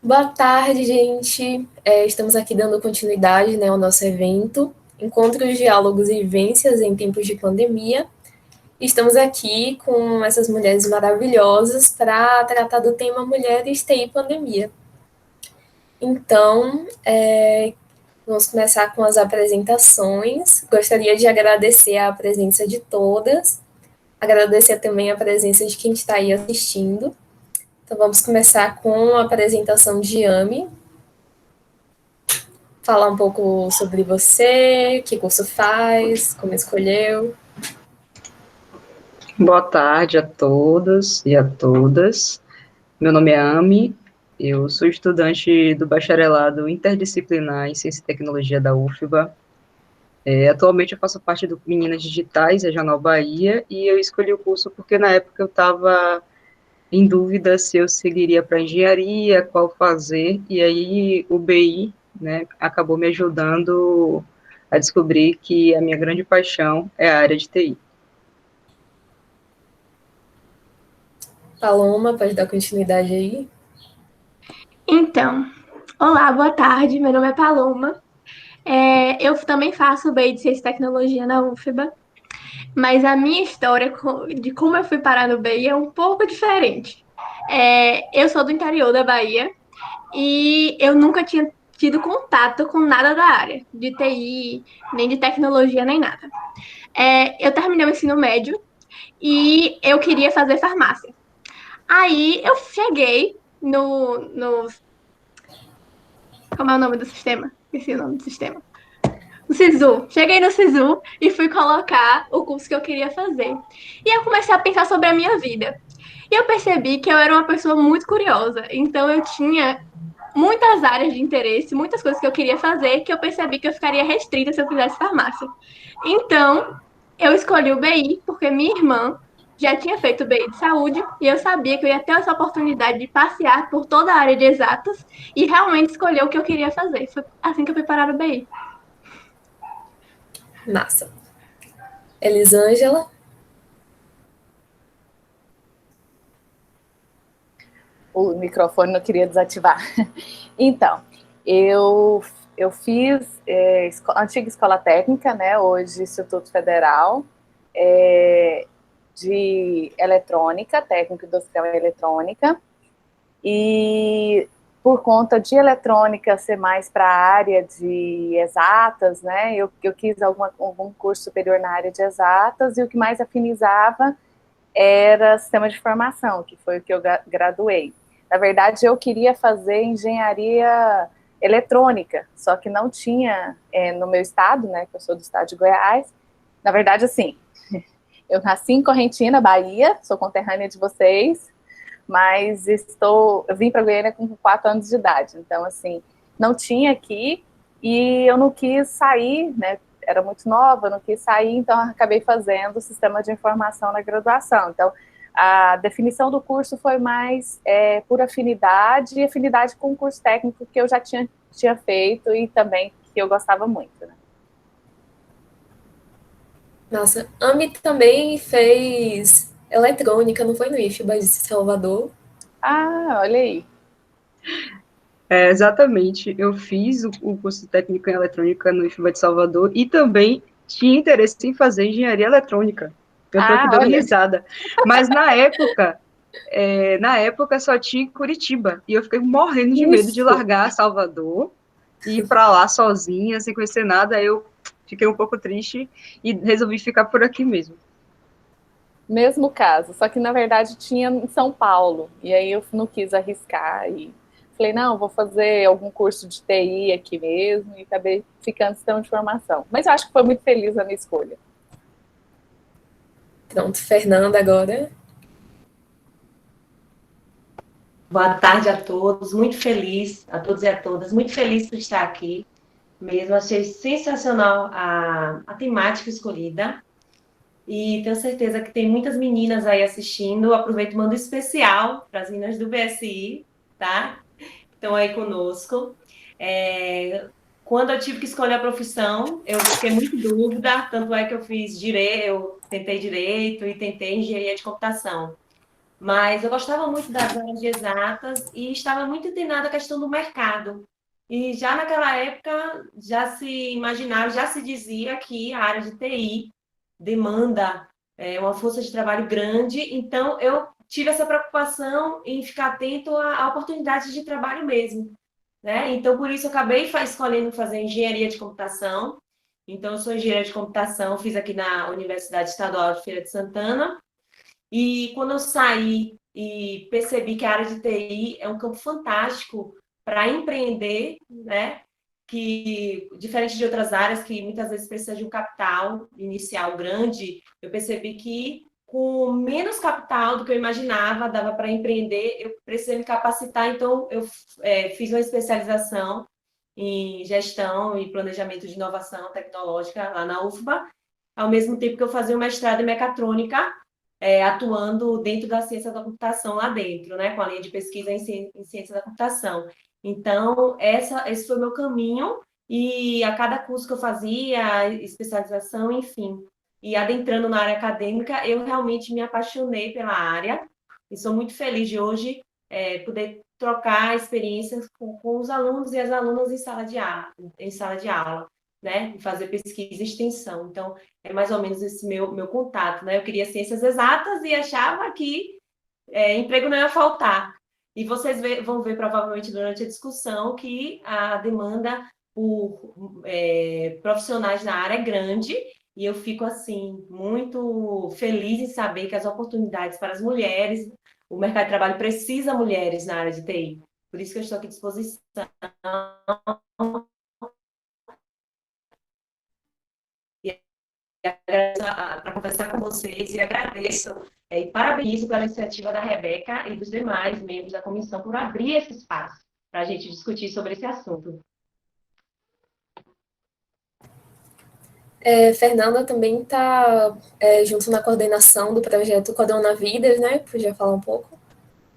Boa tarde, gente. Estamos aqui dando continuidade, né, ao nosso evento, Encontros, Diálogos e Vivências em Tempos de Pandemia. Estamos aqui com essas mulheres maravilhosas para tratar do tema Mulheres, TI e Pandemia. Então, vamos começar com as apresentações. Gostaria de agradecer a presença de todas, agradecer também a presença de quem está aí assistindo. Então, vamos começar com a apresentação de Yami. Falar um pouco sobre você, que curso faz, como escolheu. Boa tarde a todos e a todas. Meu nome é Ami, eu sou estudante do bacharelado interdisciplinar em Ciência e Tecnologia da UFBA. Atualmente eu faço parte do Meninas Digitais, Regional Bahia, e eu escolhi o curso porque na época eu estava em dúvida se eu seguiria para engenharia, qual fazer, e aí o BI, né, acabou me ajudando a descobrir que a minha grande paixão é a área de TI. Paloma, pode dar continuidade aí? Então, olá, boa tarde. Meu nome é Paloma. Eu também faço BI de Ciência e Tecnologia na UFBA, mas a minha história de como eu fui parar no BI é um pouco diferente. Eu sou do interior da Bahia e eu nunca tinha tido contato com nada da área, de TI, nem de tecnologia, nem nada. Eu terminei o ensino médio e eu queria fazer farmácia. Aí eu cheguei no como é o nome do sistema? Esqueci o nome do sistema. O SISU. Cheguei no SISU e fui colocar o curso que eu queria fazer. E eu comecei a pensar sobre a minha vida. E eu percebi que eu era uma pessoa muito curiosa. Então eu tinha muitas áreas de interesse, muitas coisas que eu queria fazer, que eu percebi que eu ficaria restrita se eu fizesse farmácia. Então, eu escolhi o BI porque minha irmã já tinha feito BI de saúde e eu sabia que eu ia ter essa oportunidade de passear por toda a área de exatas e realmente escolher o que eu queria fazer. Foi assim que eu fui parar no BI. Massa. Elisângela? O microfone não queria desativar. Então, eu fiz antiga escola técnica, né, hoje Instituto Federal, de eletrônica, técnico industrial em eletrônica, e por conta de eletrônica ser mais para a área de exatas, né, eu quis algum curso superior na área de exatas, e o que mais afinizava era sistema de informação, que foi o que eu graduei. Na verdade, eu queria fazer engenharia eletrônica, só que não tinha no meu estado, né, que eu sou do estado de Goiás. Na verdade, assim, eu nasci em Correntina, Bahia, sou conterrânea de vocês, mas eu vim para Goiânia com 4 anos de idade, então, assim, não tinha aqui, e eu não quis sair, né, era muito nova, não quis sair, então acabei fazendo sistema de informação na graduação. Então, a definição do curso foi mais por afinidade, e afinidade com o curso técnico que eu já tinha feito e também que eu gostava muito, né? Nossa, Ami também fez eletrônica, não foi no IFBA de Salvador? Ah, olha aí. Exatamente, eu fiz o curso técnico em eletrônica no IFBA de Salvador e também tinha interesse em fazer engenharia eletrônica. Eu estou aqui Ah, dando olha. risada. Mas na época só tinha em Curitiba, e eu fiquei morrendo de medo de Isso. largar Salvador e ir para lá sozinha, sem conhecer nada. Aí eu fiquei um pouco triste e resolvi ficar por aqui mesmo. Mesmo caso, só que na verdade tinha em São Paulo, e aí eu não quis arriscar e falei, não, vou fazer algum curso de TI aqui mesmo, e acabei ficando em sistema de formação. Mas eu acho que foi muito feliz a minha escolha. Pronto, Fernanda agora. Boa tarde a todos, muito feliz, a todos e a todas, muito feliz por estar aqui mesmo. Achei sensacional a temática escolhida e tenho certeza que tem muitas meninas aí assistindo. Aproveito e mando especial para as meninas do BSI, tá? Estão aí conosco. Quando eu tive que escolher a profissão, eu fiquei muito em dúvida, tanto é que eu fiz direito, eu tentei direito e tentei engenharia de computação. mas eu gostava muito das áreas de exatas e estava muito inclinada à questão do mercado. E já naquela época já se imaginava, já se dizia que a área de TI demanda uma força de trabalho grande, então eu tive essa preocupação em ficar atento a oportunidades de trabalho mesmo, né? Então, por isso, eu acabei escolhendo fazer engenharia de computação. Então, eu sou engenheira de computação, fiz aqui na Universidade Estadual de Feira de Santana. E quando eu saí e percebi que a área de TI é um campo fantástico para empreender, né? Que, diferente de outras áreas que muitas vezes precisa de um capital inicial grande, eu percebi que com menos capital do que eu imaginava, dava para empreender, eu precisei me capacitar, então eu fiz uma especialização em gestão e planejamento de inovação tecnológica lá na UFBA, ao mesmo tempo que eu fazia um mestrado em mecatrônica, atuando dentro da ciência da computação lá dentro, né, com a linha de pesquisa em ciência da computação. Então, esse foi o meu caminho, e a cada curso que eu fazia, especialização, enfim, e adentrando na área acadêmica, eu realmente me apaixonei pela área, e sou muito feliz de hoje poder trocar experiências com os alunos e as alunas em sala de aula, né, e fazer pesquisa e extensão. Então, é mais ou menos esse meu contato, né? Eu queria ciências exatas e achava que emprego não ia faltar. E vocês vão ver, provavelmente, durante a discussão, que a demanda por profissionais na área é grande, e eu fico, assim, muito feliz em saber que as oportunidades para as mulheres, o mercado de trabalho precisa de mulheres na área de TI. Por isso que eu estou aqui à disposição para conversar com vocês, e agradeço e parabenizo pela iniciativa da Rebeca e dos demais membros da comissão por abrir esse espaço para a gente discutir sobre esse assunto. Fernanda também está junto na coordenação do projeto Coronavírus, né? Podia falar um pouco?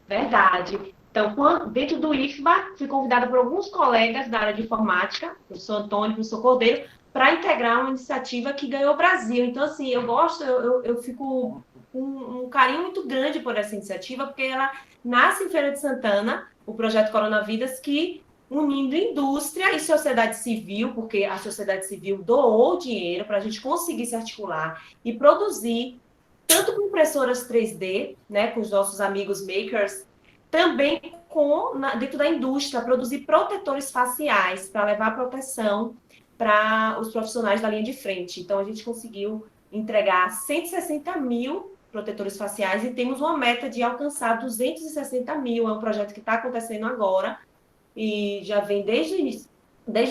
Verdade. Então, dentro do IFBA, fui convidada por alguns colegas da área de informática, o professor Antônio, o professor Cordeiro, para integrar uma iniciativa que ganhou o Brasil. Então, assim, eu fico com um carinho muito grande por essa iniciativa, porque ela nasce em Feira de Santana, o projeto Coronavidas, que unindo indústria e sociedade civil, porque a sociedade civil doou dinheiro para a gente conseguir se articular e produzir, tanto com impressoras 3D, né, com os nossos amigos makers, também dentro da indústria, produzir protetores faciais para levar proteção para os profissionais da linha de frente. Então, a gente conseguiu entregar 160 mil protetores faciais e temos uma meta de alcançar 260 mil. É um projeto que está acontecendo agora e já vem desde o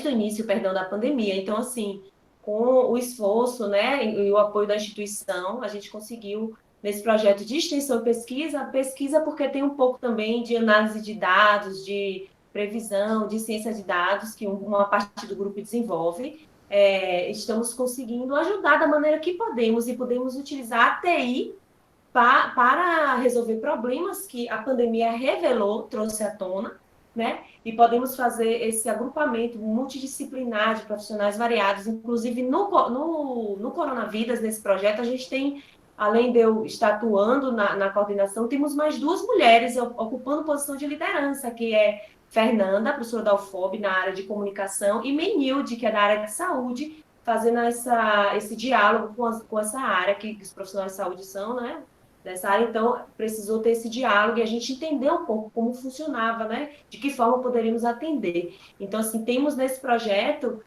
início, da pandemia. Então, assim, com o esforço, né, e o apoio da instituição, a gente conseguiu, nesse projeto de extensão e pesquisa porque tem um pouco também de análise de dados, de previsão, de ciência de dados, que uma parte do grupo desenvolve. Estamos conseguindo ajudar da maneira que podemos, e podemos utilizar a TI para resolver problemas que a pandemia revelou, trouxe à tona, né? E podemos fazer esse agrupamento multidisciplinar de profissionais variados, inclusive no Coronavidas, nesse projeto, a gente tem, além de eu estar atuando na coordenação, temos mais duas mulheres ocupando posição de liderança, que é Fernanda, professora da UFOB, na área de comunicação, e Menilde, que é da área de saúde, fazendo esse diálogo com essa área, que os profissionais de saúde são, né? Dessa área, então, precisou ter esse diálogo e a gente entender um pouco como funcionava, né? De que forma poderíamos atender. Então, assim, temos nesse projeto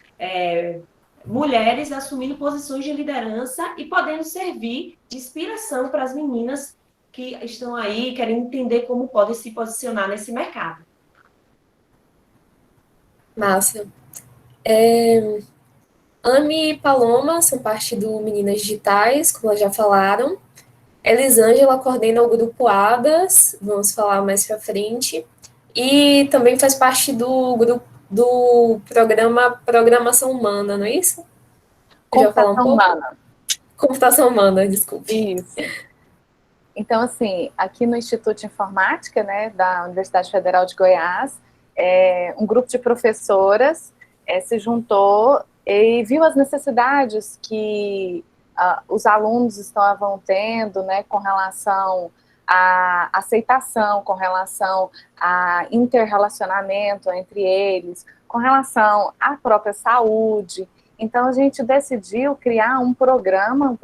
mulheres assumindo posições de liderança e podendo servir de inspiração para as meninas que estão aí, querem entender como podem se posicionar nesse mercado. Massa. Ami e Paloma são parte do Meninas Digitais, como elas já falaram. Elisângela coordena o grupo ADAS, vamos falar mais para frente, e também faz parte do grupo do programa Programação Humana, não é isso? Computação humana. Computação humana, desculpe. Isso. Então, assim, aqui no Instituto de Informática, né, da Universidade Federal de Goiás, um grupo de professoras se juntou e viu as necessidades que os alunos estavam tendo, né, com relação a aceitação com relação a interrelacionamento entre eles, com relação à própria saúde. Então, a gente decidiu criar um programa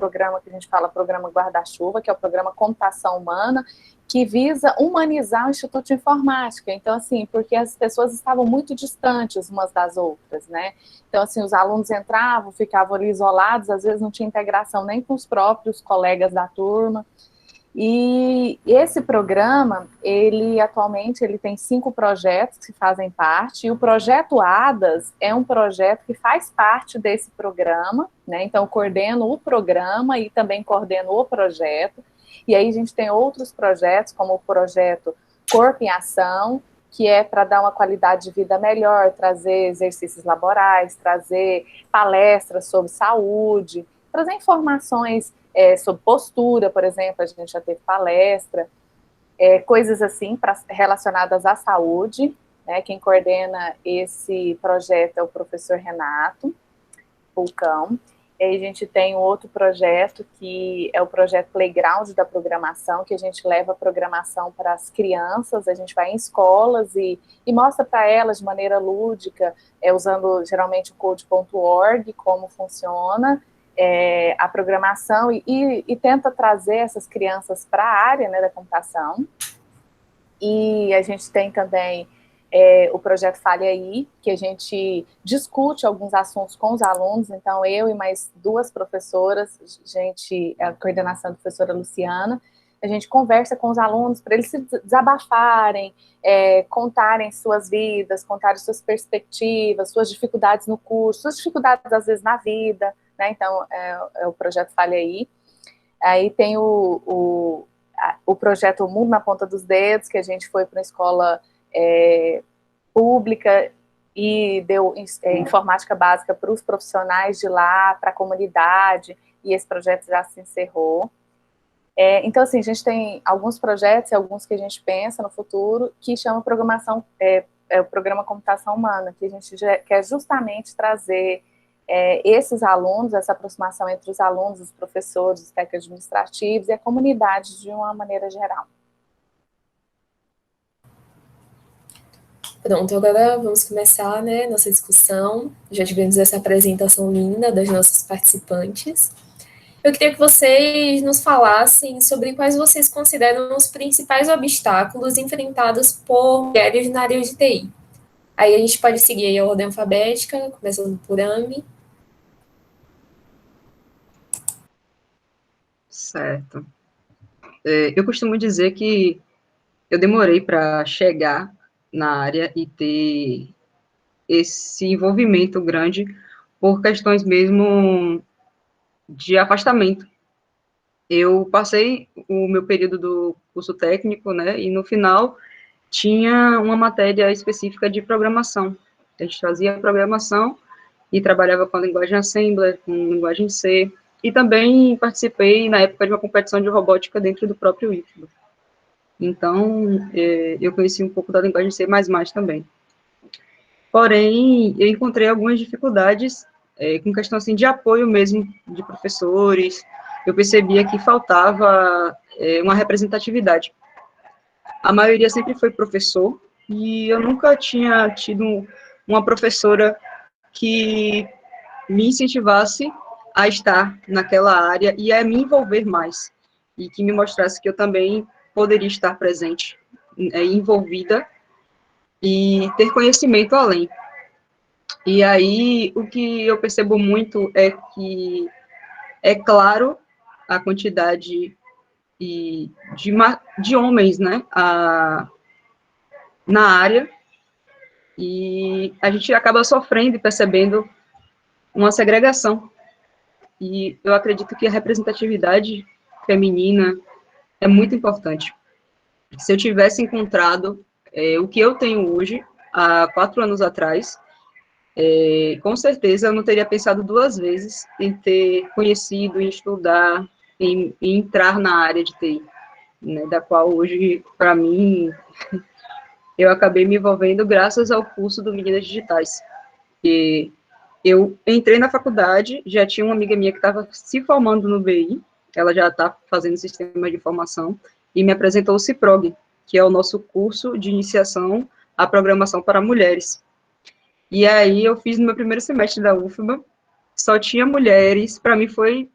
que a gente fala programa guarda-chuva, que é o programa Computação Humana, que visa humanizar o Instituto de Informática. Então, assim, porque as pessoas estavam muito distantes umas das outras, né? Então, assim, os alunos entravam, ficavam ali isolados, às vezes não tinha integração nem com os próprios colegas da turma. E esse programa, atualmente tem 5 projetos que fazem parte, e o projeto ADAS é um projeto que faz parte desse programa, né? Então, eu coordeno o programa e também coordeno o projeto. E aí a gente tem outros projetos, como o projeto Corpo em Ação, que é para dar uma qualidade de vida melhor, trazer exercícios laborais, trazer palestras sobre saúde, trazer informações sobre postura, por exemplo, a gente já teve palestra, coisas assim relacionadas à saúde, né? Quem coordena esse projeto é o professor Renato Vulcão. E aí a gente tem um outro projeto, que é o projeto Playground da programação, que a gente leva a programação para as crianças, a gente vai em escolas e mostra para elas de maneira lúdica, usando geralmente o code.org, como funciona a programação, e tenta trazer essas crianças para a área, né, da computação. E a gente tem também o projeto Fale Aí, que a gente discute alguns assuntos com os alunos. Então, eu e mais 2 professoras, a coordenação da professora Luciana, a gente conversa com os alunos para eles se desabafarem, contarem suas vidas, contarem suas perspectivas, suas dificuldades no curso, suas dificuldades, às vezes, na vida, né? Então, é o projeto Fale Aí. Aí tem o projeto O Mundo na Ponta dos Dedos, que a gente foi para uma escola pública e deu informática básica para os profissionais de lá, para a comunidade, e esse projeto já se encerrou. Então, assim, a gente tem alguns projetos e alguns que a gente pensa no futuro, que chama programação, o programa Computação Humana, que a gente quer justamente trazer esses alunos, essa aproximação entre os alunos, os professores, os técnicos administrativos e a comunidade de uma maneira geral. Pronto, agora vamos começar, né, nossa discussão. Já tivemos essa apresentação linda das nossas participantes. Eu queria que vocês nos falassem sobre quais vocês consideram os principais obstáculos enfrentados por mulheres na área de TI. Aí a gente pode seguir a ordem alfabética, começando por Ami. Certo. Eu costumo dizer que eu demorei para chegar na área e ter esse envolvimento grande por questões mesmo de afastamento. Eu passei o meu período do curso técnico, né, e no final tinha uma matéria específica de programação. A gente fazia programação e trabalhava com a linguagem Assembler, com linguagem C, e também participei, na época, de uma competição de robótica dentro do próprio IFBA. Então, eu conheci um pouco da linguagem C++ também. Porém, eu encontrei algumas dificuldades com questão assim, de apoio mesmo de professores. Eu percebia que faltava uma representatividade. A maioria sempre foi professor, e eu nunca tinha tido uma professora que me incentivasse a estar naquela área e a me envolver mais, e que me mostrasse que eu também poderia estar presente, envolvida, e ter conhecimento além. E aí, o que eu percebo muito é que, é claro, a quantidade de homens, né, na área, e a gente acaba sofrendo e percebendo uma segregação. E eu acredito que a representatividade feminina é muito importante. Se eu tivesse encontrado o que eu tenho hoje, há 4 anos atrás, com certeza eu não teria pensado 2 vezes em ter conhecido, em estudar, em entrar na área de TI, né, da qual hoje, para mim, eu acabei me envolvendo graças ao curso do Meninas Digitais. E eu entrei na faculdade, já tinha uma amiga minha que estava se formando no BI, ela já está fazendo sistema de informação, e me apresentou o CIPROG, que é o nosso curso de iniciação à programação para mulheres. E aí eu fiz no meu primeiro semestre da UFBA, só tinha mulheres, para mim foi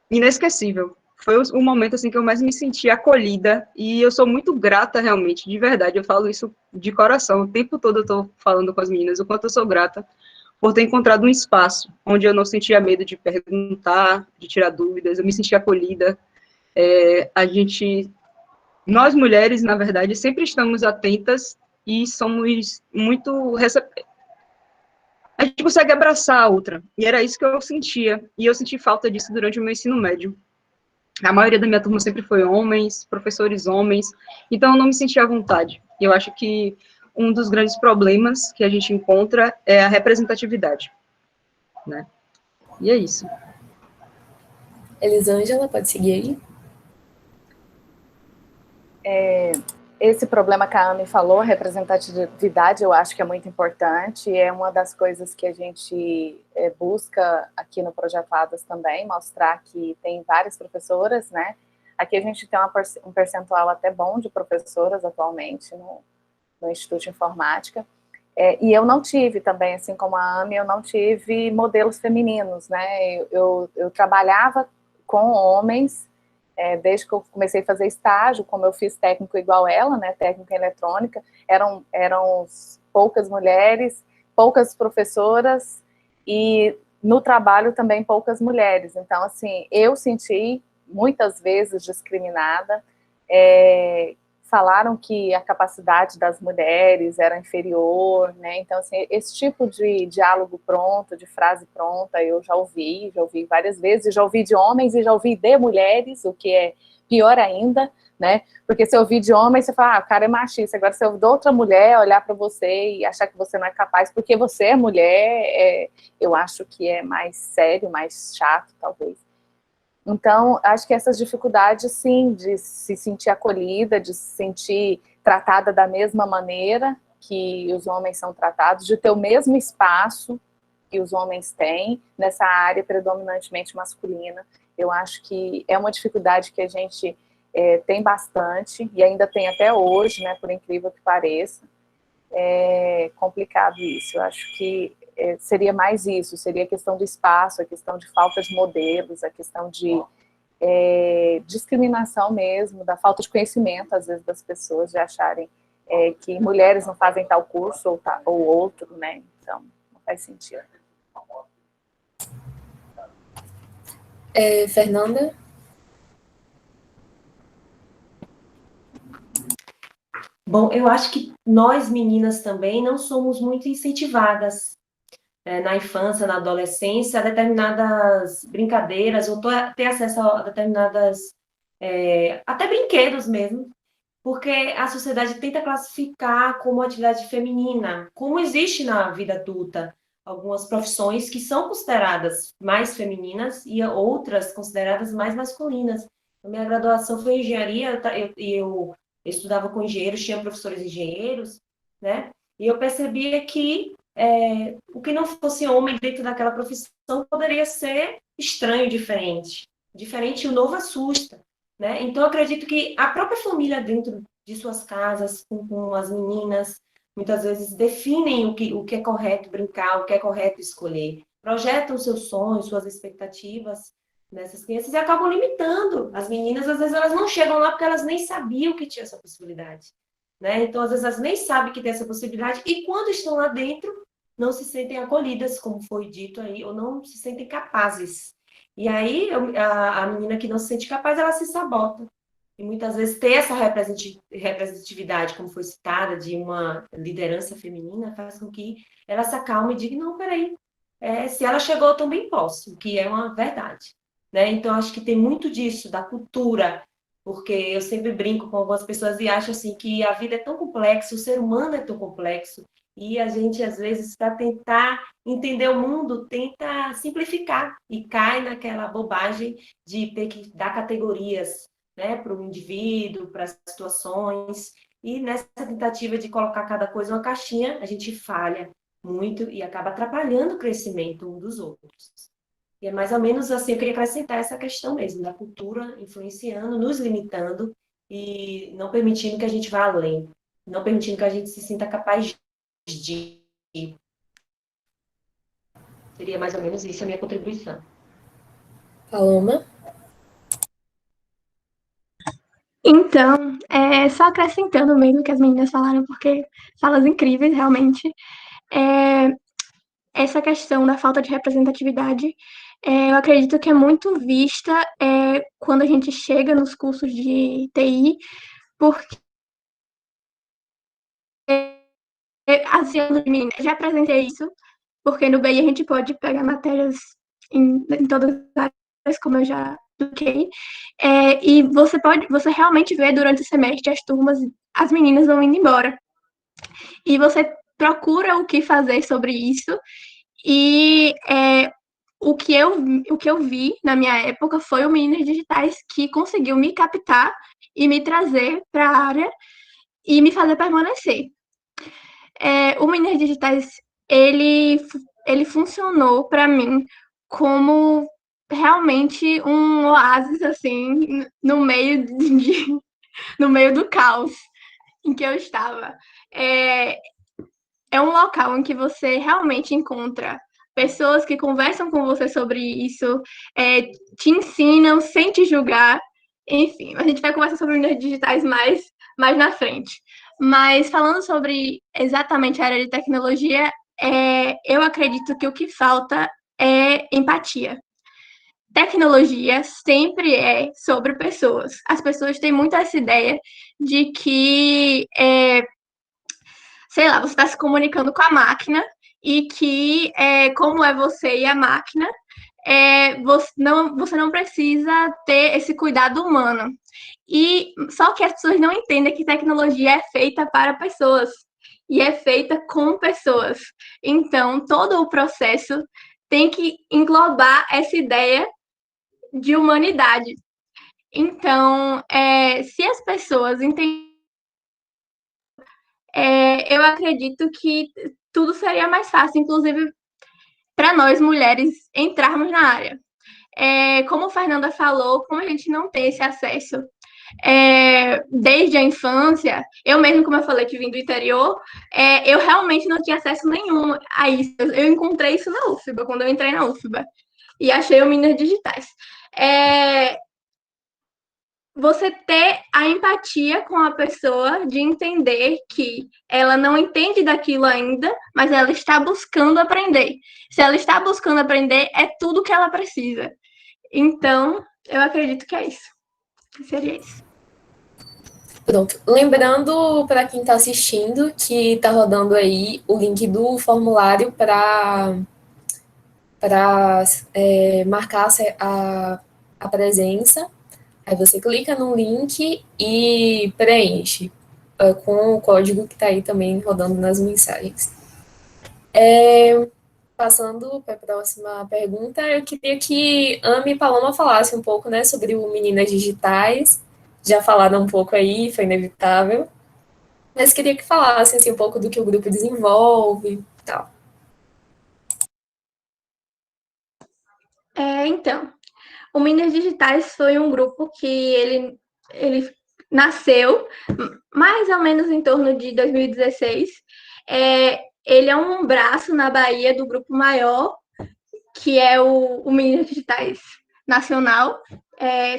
inesquecível. Foi o momento assim que eu mais me senti acolhida, e eu sou muito grata realmente, de verdade, eu falo isso de coração, o tempo todo eu estou falando com as meninas o quanto eu sou grata por ter encontrado um espaço onde eu não sentia medo de perguntar, de tirar dúvidas, eu me sentia acolhida. Nós mulheres, na verdade, sempre estamos atentas e somos muito a gente consegue abraçar a outra, e era isso que eu sentia, e eu senti falta disso durante o meu ensino médio. A maioria da minha turma sempre foi homens, professores homens, então eu não me sentia à vontade. E eu acho que um dos grandes problemas que a gente encontra é a representatividade, né? E é isso. Elisângela, pode seguir aí? Esse problema que a Amy falou, a representatividade, eu acho que é muito importante, é uma das coisas que a gente busca aqui no Projeto ADAS também, mostrar que tem várias professoras, né? Aqui a gente tem um percentual até bom de professoras atualmente no Instituto de Informática, e eu não tive também, assim como a Amy, eu não tive modelos femininos, né? Eu trabalhava com homens, desde que eu comecei a fazer estágio, como eu fiz técnico igual ela, né, técnico em eletrônica, eram poucas mulheres, poucas professoras, e no trabalho também poucas mulheres. Então, assim, eu senti muitas vezes discriminada, falaram que a capacidade das mulheres era inferior, né? Então, assim, esse tipo de diálogo pronto, de frase pronta, eu já ouvi várias vezes, já ouvi de homens e já ouvi de mulheres, o que é pior ainda, né? Porque se eu ouvir de homem, você fala, o cara é machista. Agora, se eu ouvir de outra mulher, olhar para você e achar que você não é capaz, porque você é mulher, eu acho que é mais sério, mais chato, talvez. Então, acho que essas dificuldades, sim, de se sentir acolhida, de se sentir tratada da mesma maneira que os homens são tratados, de ter o mesmo espaço que os homens têm nessa área predominantemente masculina, eu acho que é uma dificuldade que a gente tem bastante, e ainda tem até hoje, né, por incrível que pareça. É complicado isso, eu acho que seria mais isso, seria a questão do espaço, a questão de falta de modelos, a questão de discriminação mesmo, da falta de conhecimento, às vezes, das pessoas, de acharem que mulheres não fazem tal curso ou outro, né? Então, não faz sentido. Fernanda? Bom, eu acho que nós, meninas, também não somos muito incentivadas na infância, na adolescência, a determinadas brincadeiras, ou ter acesso a determinadas, até brinquedos mesmo, porque a sociedade tenta classificar como atividade feminina, como existe na vida adulta algumas profissões que são consideradas mais femininas e outras consideradas mais masculinas. A minha graduação foi em engenharia, eu estudava com engenheiros, tinha professores engenheiros, né? E eu percebia que o que não fosse homem dentro daquela profissão poderia ser estranho, diferente. Diferente, o novo assusta, né? Então, eu acredito que a própria família dentro de suas casas, com as meninas, muitas vezes definem o que é correto brincar, o que é correto escolher. Projetam seus sonhos, suas expectativas nessas crianças e acabam limitando. As meninas, às vezes, elas não chegam lá porque elas nem sabiam que tinha essa possibilidade. Né? Então, às vezes, elas nem sabem que tem essa possibilidade e quando estão lá dentro, não se sentem acolhidas, como foi dito aí, ou não se sentem capazes. E aí, a menina que não se sente capaz, ela se sabota. E muitas vezes ter essa representatividade, como foi citada, de uma liderança feminina, faz com que ela se acalme e diga, não, peraí, se ela chegou, eu também posso, o que é uma verdade. Né? Então, acho que tem muito disso, da cultura, porque eu sempre brinco com algumas pessoas e acho assim, que a vida é tão complexa, o ser humano é tão complexo, e a gente, às vezes, para tentar entender o mundo, tenta simplificar e cai naquela bobagem de ter que dar categorias, né, para o indivíduo, para as situações, e nessa tentativa de colocar cada coisa em uma caixinha, a gente falha muito e acaba atrapalhando o crescimento um dos outros. E é mais ou menos assim, eu queria acrescentar essa questão mesmo, da cultura influenciando, nos limitando e não permitindo que a gente vá além, não permitindo que a gente se sinta capaz de. Seria mais ou menos isso a minha contribuição. Paloma? Então, só acrescentando mesmo o que as meninas falaram, porque falas incríveis, realmente. É, essa questão da falta de representatividade, eu acredito que é muito vista quando a gente chega nos cursos de TI, porque assim, meninas, já apresentei isso, porque no BI a gente pode pegar matérias em todas as áreas, como eu já expliquei, e você realmente vê durante o semestre as turmas, as meninas vão indo embora. E você procura o que fazer sobre isso, e o que eu vi na minha época foi o Meninas Digitais que conseguiu me captar e me trazer para a área e me fazer permanecer. O Meninas Digitais, ele funcionou para mim como realmente um oásis, assim, no meio do caos em que eu estava. É, é um local em que você realmente encontra pessoas que conversam com você sobre isso, te ensinam sem te julgar. Enfim, a gente vai conversar sobre mídias digitais mais na frente. Mas falando sobre exatamente a área de tecnologia, eu acredito que o que falta é empatia. Tecnologia sempre é sobre pessoas. As pessoas têm muito essa ideia de que sei lá, você está se comunicando com a máquina e que, como é você e a máquina, você não precisa ter esse cuidado humano. E só que as pessoas não entendem que tecnologia é feita para pessoas e é feita com pessoas. Então, todo o processo tem que englobar essa ideia de humanidade. Então, se as pessoas entendem, eu acredito que tudo seria mais fácil, inclusive para nós mulheres entrarmos na área. Como a Fernanda falou, como a gente não tem esse acesso desde a infância, eu mesmo, como eu falei, que vim do interior, eu realmente não tinha acesso nenhum a isso. Eu encontrei isso na UFBA, quando eu entrei na UFBA, e achei o Minas Digitais. Você ter a empatia com a pessoa, de entender que ela não entende daquilo ainda, mas ela está buscando aprender. Se ela está buscando aprender, é tudo que ela precisa. Então, eu acredito que é isso. Seria isso. Pronto. Lembrando para quem está assistindo que está rodando aí o link do formulário para marcar a presença. Aí você clica no link e preenche com o código que está aí também rodando nas mensagens. Passando para a próxima pergunta, eu queria que Ami e Paloma falassem um pouco, né, sobre o Meninas Digitais. Já falaram um pouco aí, foi inevitável. Mas queria que falassem assim, um pouco do que o grupo desenvolve e tal. Então, o Minas Digitais foi um grupo que ele nasceu mais ou menos em torno de 2016. Ele é um braço na Bahia do grupo maior, que é o Minas Digitais Nacional,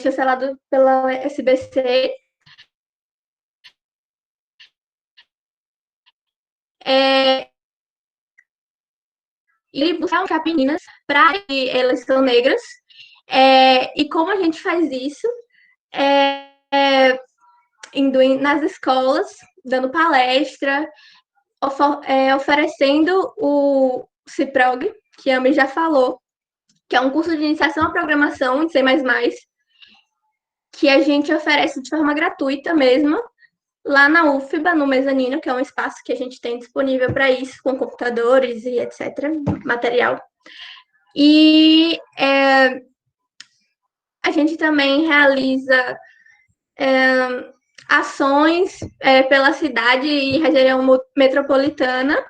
chancelado pela SBC. E buscar meninas para que elas são negras. E como a gente faz isso? Indo nas escolas, dando palestra, oferecendo o CIPROG, que a Ami já falou, que é um curso de iniciação à programação em C++, que a gente oferece de forma gratuita mesmo, lá na UFBA, no mezanino, que é um espaço que a gente tem disponível para isso, com computadores e etc., material. E a gente também realiza ações pela cidade e região metropolitana,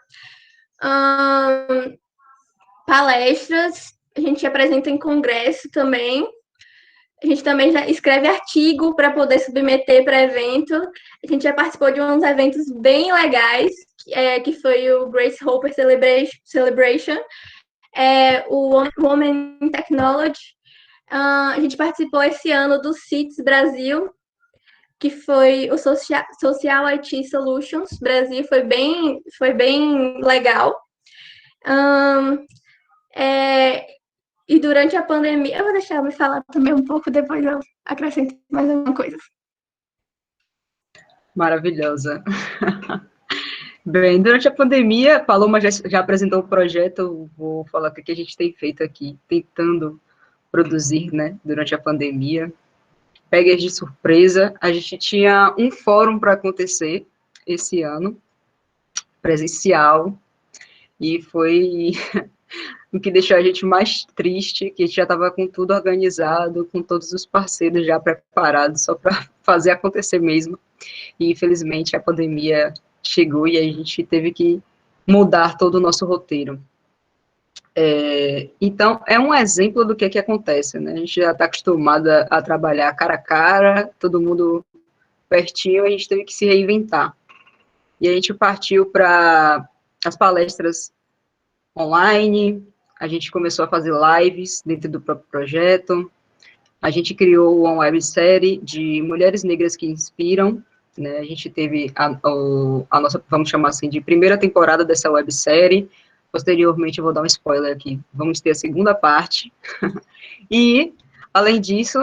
palestras, a gente apresenta em congresso também. A gente também já escreve artigo para poder submeter para evento. A gente já participou de uns eventos bem legais, que foi o Grace Hopper Celebration, o Women in Technology. A gente participou esse ano do CITES Brasil, que foi o Social IT Solutions Brasil, foi bem legal. E durante a pandemia, eu vou deixar me falar também um pouco, depois eu acrescento mais alguma coisa. Maravilhosa. Bem, durante a pandemia, a Paloma já apresentou o projeto, eu vou falar o que a gente tem feito aqui, tentando produzir, né, durante a pandemia. Peguei de surpresa, a gente tinha um fórum para acontecer esse ano, presencial, e foi o que deixou a gente mais triste, que a gente já estava com tudo organizado, com todos os parceiros já preparados, só para fazer acontecer mesmo. E, infelizmente, a pandemia chegou e a gente teve que mudar todo o nosso roteiro. Então, é um exemplo do que acontece, né? A gente já está acostumado a trabalhar cara a cara, todo mundo pertinho, a gente teve que se reinventar. E a gente partiu para as palestras online, a gente começou a fazer lives dentro do próprio projeto, a gente criou uma websérie de mulheres negras que inspiram, né? A gente teve a nossa, vamos chamar assim, de primeira temporada dessa websérie. Posteriormente, eu vou dar um spoiler aqui, vamos ter a segunda parte. E, além disso,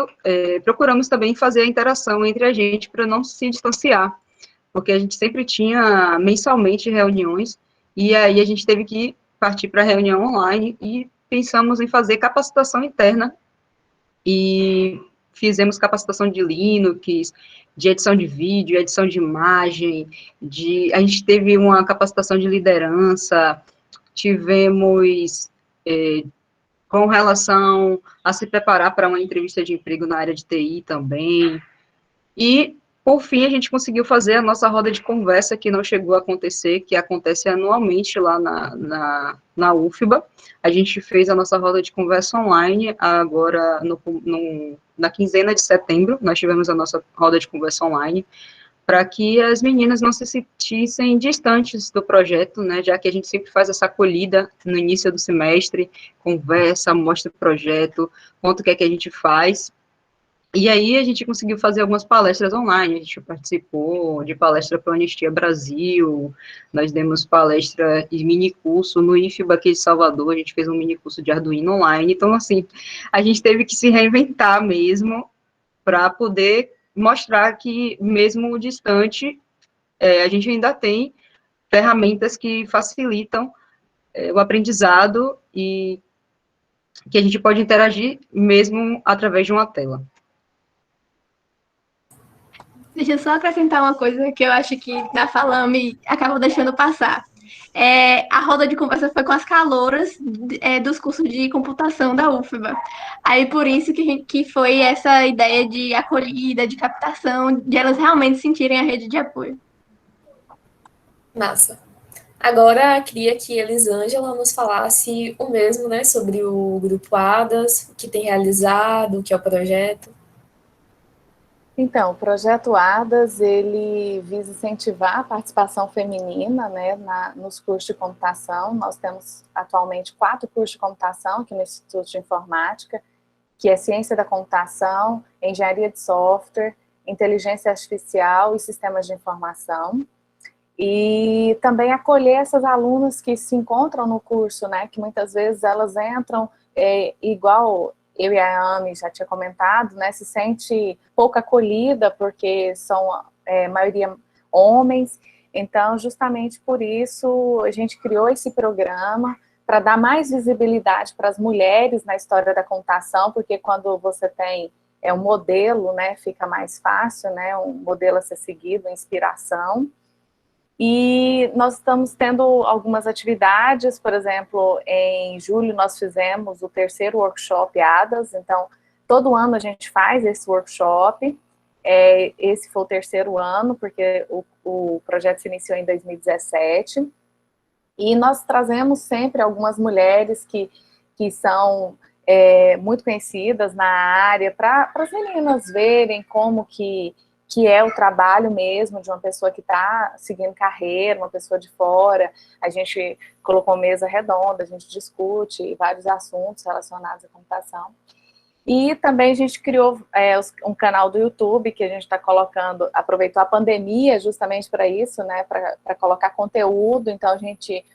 procuramos também fazer a interação entre a gente para não se distanciar, porque a gente sempre tinha mensalmente reuniões, e aí a gente teve que partir para a reunião online e pensamos em fazer capacitação interna, e fizemos capacitação de Linux, de edição de vídeo, edição de imagem, a gente teve uma capacitação de liderança, tivemos com relação a se preparar para uma entrevista de emprego na área de TI também, e, por fim, a gente conseguiu fazer a nossa roda de conversa, que não chegou a acontecer, que acontece anualmente lá na UFBA. A gente fez a nossa roda de conversa online, agora na quinzena de setembro, nós tivemos a nossa roda de conversa online, para que as meninas não se sentissem distantes do projeto, né, já que a gente sempre faz essa acolhida no início do semestre, conversa, mostra o projeto, conta o que é que a gente faz. E aí a gente conseguiu fazer algumas palestras online, a gente participou de palestra para a Anistia Brasil, nós demos palestra e mini curso no IFBA aqui de Salvador, a gente fez um mini curso de Arduino online, então assim, a gente teve que se reinventar mesmo para poder mostrar que mesmo distante, a gente ainda tem ferramentas que facilitam o aprendizado e que a gente pode interagir mesmo através de uma tela. Deixa eu só acrescentar uma coisa que eu acho que tá falando e acabou deixando passar. A roda de conversa foi com as calouras dos cursos de computação da UFBA. Aí por isso que foi essa ideia de acolhida, de captação, de elas realmente sentirem a rede de apoio. Massa. Agora, queria que Elisângela nos falasse o mesmo, né, sobre o Grupo ADAS, o que tem realizado, o que é o projeto. Então, o projeto ADAS, ele visa incentivar a participação feminina, né, nos cursos de computação. Nós temos atualmente 4 cursos de computação aqui no Instituto de Informática, que é Ciência da Computação, Engenharia de Software, Inteligência Artificial e Sistemas de Informação. E também acolher essas alunas que se encontram no curso, né, que muitas vezes elas entram igual eu e a Ami já tinha comentado, né, se sente pouco acolhida, porque são maioria homens, então justamente por isso a gente criou esse programa para dar mais visibilidade para as mulheres na história da computação, porque quando você tem um modelo, né, fica mais fácil, né, um modelo a ser seguido, inspiração. E nós estamos tendo algumas atividades, por exemplo, em julho nós fizemos o 3º workshop ADAS, então todo ano a gente faz esse workshop, esse foi o 3º ano, porque o projeto se iniciou em 2017, e nós trazemos sempre algumas mulheres que que são muito conhecidas na área, para as meninas verem como que é o trabalho mesmo de uma pessoa que está seguindo carreira, uma pessoa de fora. A gente colocou mesa redonda, a gente discute vários assuntos relacionados à computação. E também a gente criou um canal do YouTube que a gente está colocando, aproveitou a pandemia justamente para isso, né, para colocar conteúdo. Então a gente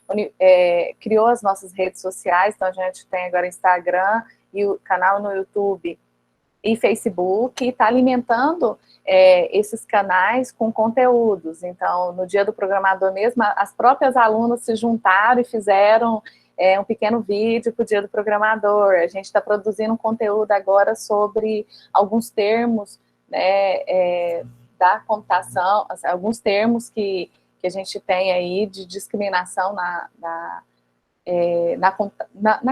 criou as nossas redes sociais, então a gente tem agora Instagram e o canal no YouTube e Facebook, e está alimentando esses canais com conteúdos. Então, no Dia do Programador mesmo, as próprias alunas se juntaram e fizeram um pequeno vídeo para o Dia do Programador. A gente está produzindo um conteúdo agora sobre alguns termos, né, da computação, assim, alguns termos que a gente tem aí de discriminação na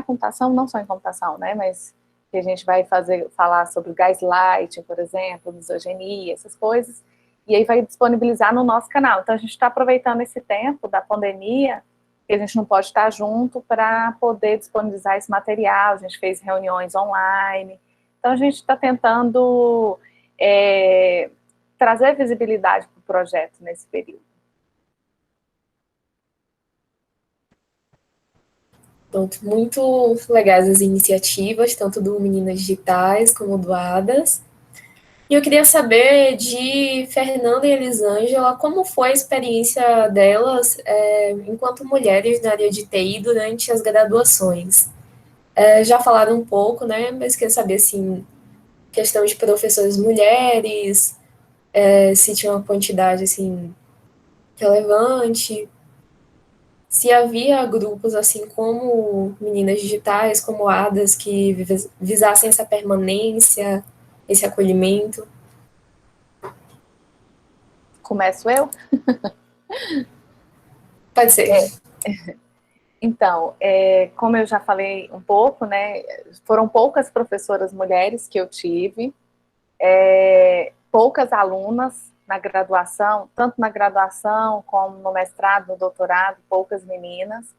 computação, não só em computação, né, mas que a gente vai falar sobre gaslighting, por exemplo, misoginia, essas coisas, e aí vai disponibilizar no nosso canal. Então, a gente está aproveitando esse tempo da pandemia, que a gente não pode estar junto, para poder disponibilizar esse material. A gente fez reuniões online. Então, a gente está tentando trazer visibilidade para o projeto nesse período. Pronto, muito legais as iniciativas, tanto do Meninas Digitais como do ADAS. E eu queria saber de Fernanda e Elisângela como foi a experiência delas enquanto mulheres na área de TI durante as graduações. Já falaram um pouco, né? Mas queria saber, assim, questão de professores mulheres, se tinha uma quantidade, assim, relevante, se havia grupos, assim, como Meninas Digitais, como ADAS, que visassem essa permanência, esse acolhimento. Começo eu? Pode ser. Então, como eu já falei um pouco, né, foram poucas professoras mulheres que eu tive, poucas alunas na graduação, tanto na graduação como no mestrado, no doutorado, poucas meninas.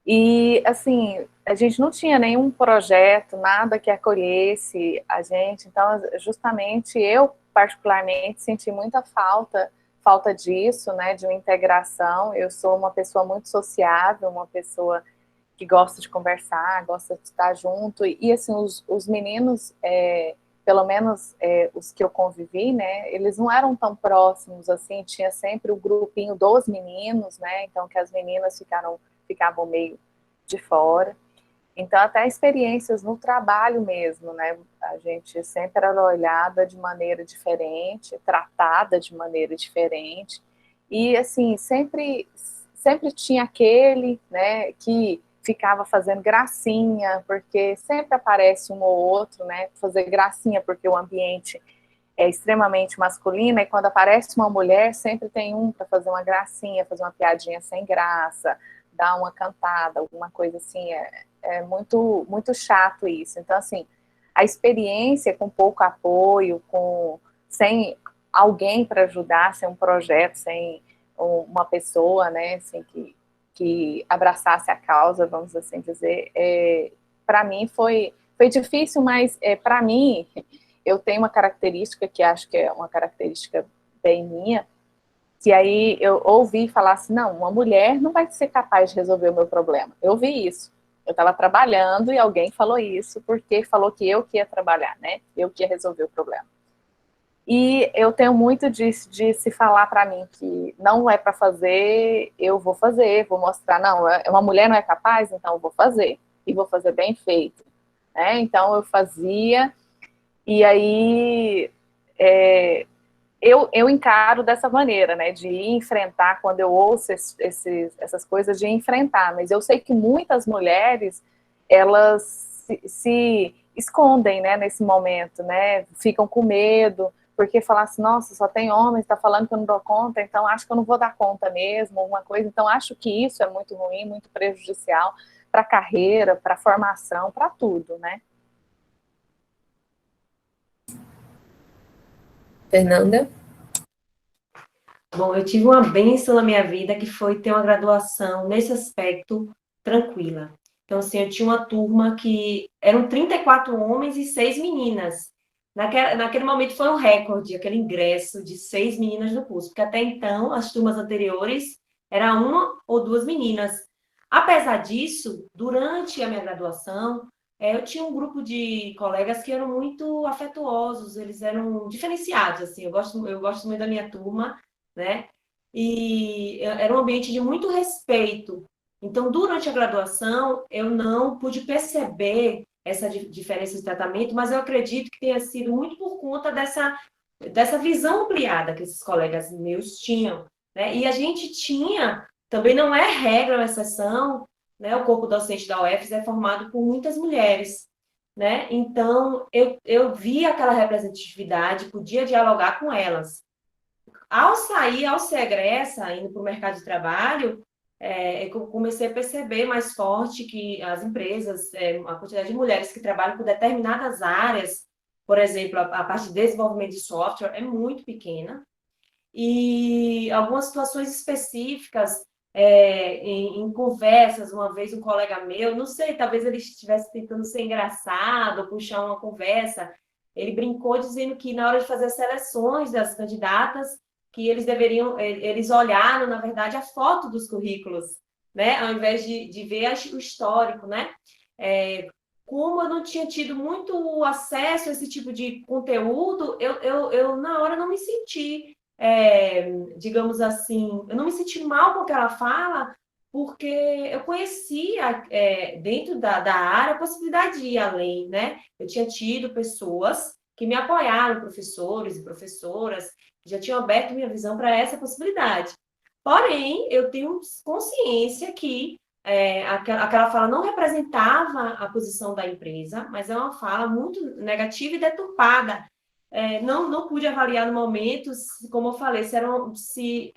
E, assim, a gente não tinha nenhum projeto, nada que acolhesse a gente, então, justamente, eu, particularmente, senti muita falta disso, né, de uma integração. Eu sou uma pessoa muito sociável, uma pessoa que gosta de conversar, gosta de estar junto, e assim, os meninos, pelo menos os que eu convivi, né, eles não eram tão próximos, assim, tinha sempre o grupinho dos meninos, né, então que as meninas ficavam meio de fora. Então, até experiências no trabalho mesmo, né, a gente sempre era olhada de maneira diferente, tratada de maneira diferente, e assim, sempre tinha aquele, né, que ficava fazendo gracinha, porque sempre aparece um ou outro, né, fazer gracinha, porque o ambiente é extremamente masculino, e quando aparece uma mulher, sempre tem um para fazer uma gracinha, fazer uma piadinha sem graça, dar uma cantada, alguma coisa assim, é muito, muito chato isso. Então, assim, a experiência com pouco apoio, sem alguém para ajudar, sem um projeto, sem uma pessoa, né, assim, que abraçasse a causa, vamos assim dizer, para mim foi difícil, mas para mim, eu tenho uma característica que acho que é uma característica bem minha, que aí eu ouvi falar assim, não, uma mulher não vai ser capaz de resolver o meu problema. Eu ouvi isso. Eu estava trabalhando e alguém falou isso, porque falou que eu que ia trabalhar, né? Eu que ia resolver o problema. E eu tenho muito disso, de se falar para mim que não é para fazer, eu vou fazer, vou mostrar, não, uma mulher não é capaz, então eu vou fazer, e vou fazer bem feito. Né? Então eu fazia, e aí eu encaro dessa maneira, né, de enfrentar, quando eu ouço essas coisas, de enfrentar, mas eu sei que muitas mulheres, elas se escondem, né, nesse momento, né, ficam com medo, porque falar assim, nossa, só tem homens, está falando que eu não dou conta, então acho que eu não vou dar conta mesmo, alguma coisa, então acho que isso é muito ruim, muito prejudicial para a carreira, para a formação, para tudo, né. Fernanda? Bom, eu tive uma bênção na minha vida que foi ter uma graduação nesse aspecto tranquila. Então, assim, eu tinha uma turma que eram 34 homens e 6 meninas. Naquele momento foi um recorde, aquele ingresso de 6 meninas no curso, porque até então, as turmas anteriores, era uma ou duas meninas. Apesar disso, durante a minha graduação, eu tinha um grupo de colegas que eram muito afetuosos, eles eram diferenciados, assim, eu gosto muito da minha turma, né? E era um ambiente de muito respeito. Então, durante a graduação, eu não pude perceber essa diferença de tratamento, mas eu acredito que tenha sido muito por conta dessa visão ampliada que esses colegas meus tinham, né? E a gente tinha, também não é regra ou exceção, né? O corpo docente da UFES é formado por muitas mulheres, né? Então, eu vi aquela representatividade, podia dialogar com elas. Ao sair, ao ser egressa, indo para o mercado de trabalho, eu comecei a perceber mais forte que as empresas, a quantidade de mulheres que trabalham por determinadas áreas, por exemplo, a parte de desenvolvimento de software é muito pequena, e algumas situações específicas, em conversas, uma vez um colega meu, não sei, talvez ele estivesse tentando ser engraçado, puxar uma conversa, ele brincou dizendo que na hora de fazer as seleções das candidatas, que eles olharam, na verdade, a foto dos currículos, né, ao invés de ver o histórico, né? Como eu não tinha tido muito acesso a esse tipo de conteúdo, eu na hora não me senti digamos assim, eu não me senti mal com o que ela fala, porque eu conhecia, dentro da área, a possibilidade de ir além, né? Eu tinha tido pessoas que me apoiaram, professores e professoras, já tinham aberto minha visão para essa possibilidade. Porém, eu tenho consciência que aquela fala não representava a posição da empresa, mas é uma fala muito negativa e deturpada. Não pude avaliar no momento, como eu falei, se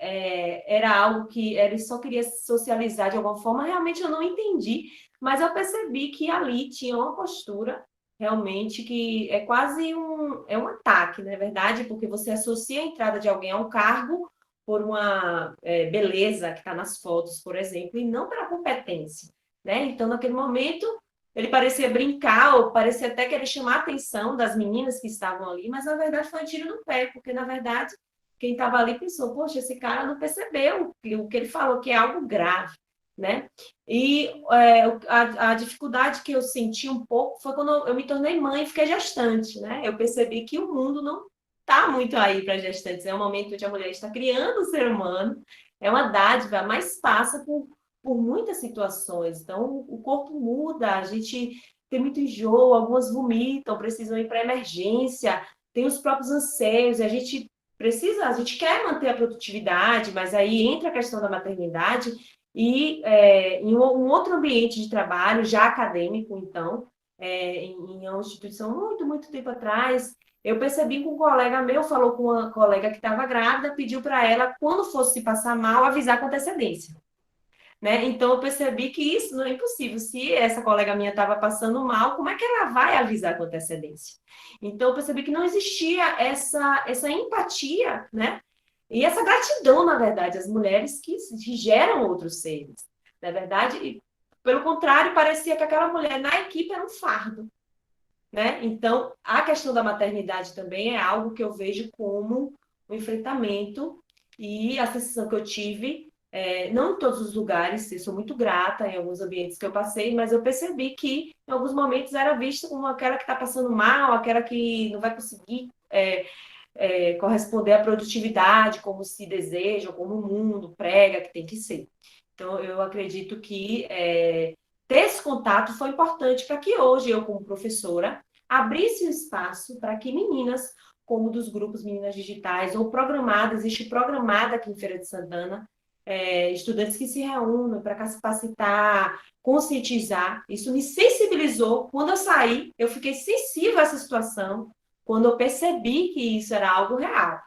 era algo que ele só queria socializar de alguma forma, realmente eu não entendi, mas eu percebi que ali tinha uma postura realmente que é quase um ataque, não é verdade? Porque você associa a entrada de alguém a um cargo por uma beleza que está nas fotos, por exemplo, e não pela competência, né? Então, naquele momento, ele parecia brincar, ou parecia até querer chamar a atenção das meninas que estavam ali, mas na verdade foi um tiro no pé, porque na verdade quem estava ali pensou, poxa, esse cara não percebeu o que ele falou, que é algo grave, né? E a dificuldade que eu senti um pouco foi quando eu me tornei mãe e fiquei gestante, né? Eu percebi que o mundo não está muito aí para gestantes, é um momento onde a mulher está criando o ser humano, é uma dádiva, mas passa por muitas situações. Então, o corpo muda, a gente tem muito enjoo, algumas vomitam, precisam ir para emergência, tem os próprios anseios, a gente quer manter a produtividade, mas aí entra a questão da maternidade e em um outro ambiente de trabalho, já acadêmico, então, em uma instituição muito, muito tempo atrás, eu percebi que um colega meu falou com uma colega que estava grávida, pediu para ela, quando fosse se passar mal, avisar com antecedência. Né? Então, eu percebi que isso não é impossível. Se essa colega minha estava passando mal, como é que ela vai avisar com antecedência? Então, eu percebi que não existia essa empatia, né? E essa gratidão, na verdade, às mulheres que geram outros seres. Na verdade, pelo contrário, parecia que aquela mulher na equipe era um fardo. Né? Então, a questão da maternidade também é algo que eu vejo como um enfrentamento e a sensação que eu tive, não em todos os lugares, eu sou muito grata em alguns ambientes que eu passei, mas eu percebi que em alguns momentos era vista como aquela que está passando mal, aquela que não vai conseguir corresponder à produtividade como se deseja, ou como o mundo prega que tem que ser. Então, eu acredito que ter esse contato foi importante para que hoje eu, como professora, abrisse um espaço para que meninas, como dos grupos Meninas Digitais, ou programadas, existe programada aqui em Feira de Santana, estudantes que se reúnem para capacitar, conscientizar. Isso me sensibilizou. Quando eu saí, eu fiquei sensível a essa situação, quando eu percebi que isso era algo real.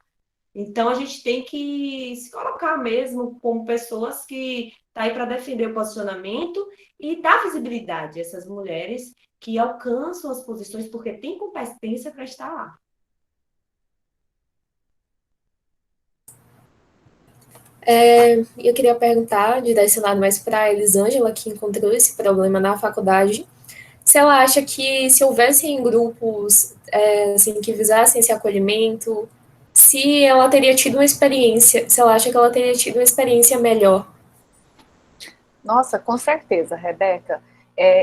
Então, a gente tem que se colocar mesmo como pessoas que estão aí para defender o posicionamento e dar visibilidade a essas mulheres que alcançam as posições porque têm competência para estar lá. Eu queria perguntar, direcionado mais para a Elisângela, que encontrou esse problema na faculdade, se ela acha que se houvessem grupos assim, que visassem esse acolhimento, se ela teria tido uma experiência, se ela acha que ela teria tido uma experiência melhor. Nossa, com certeza, Rebeca.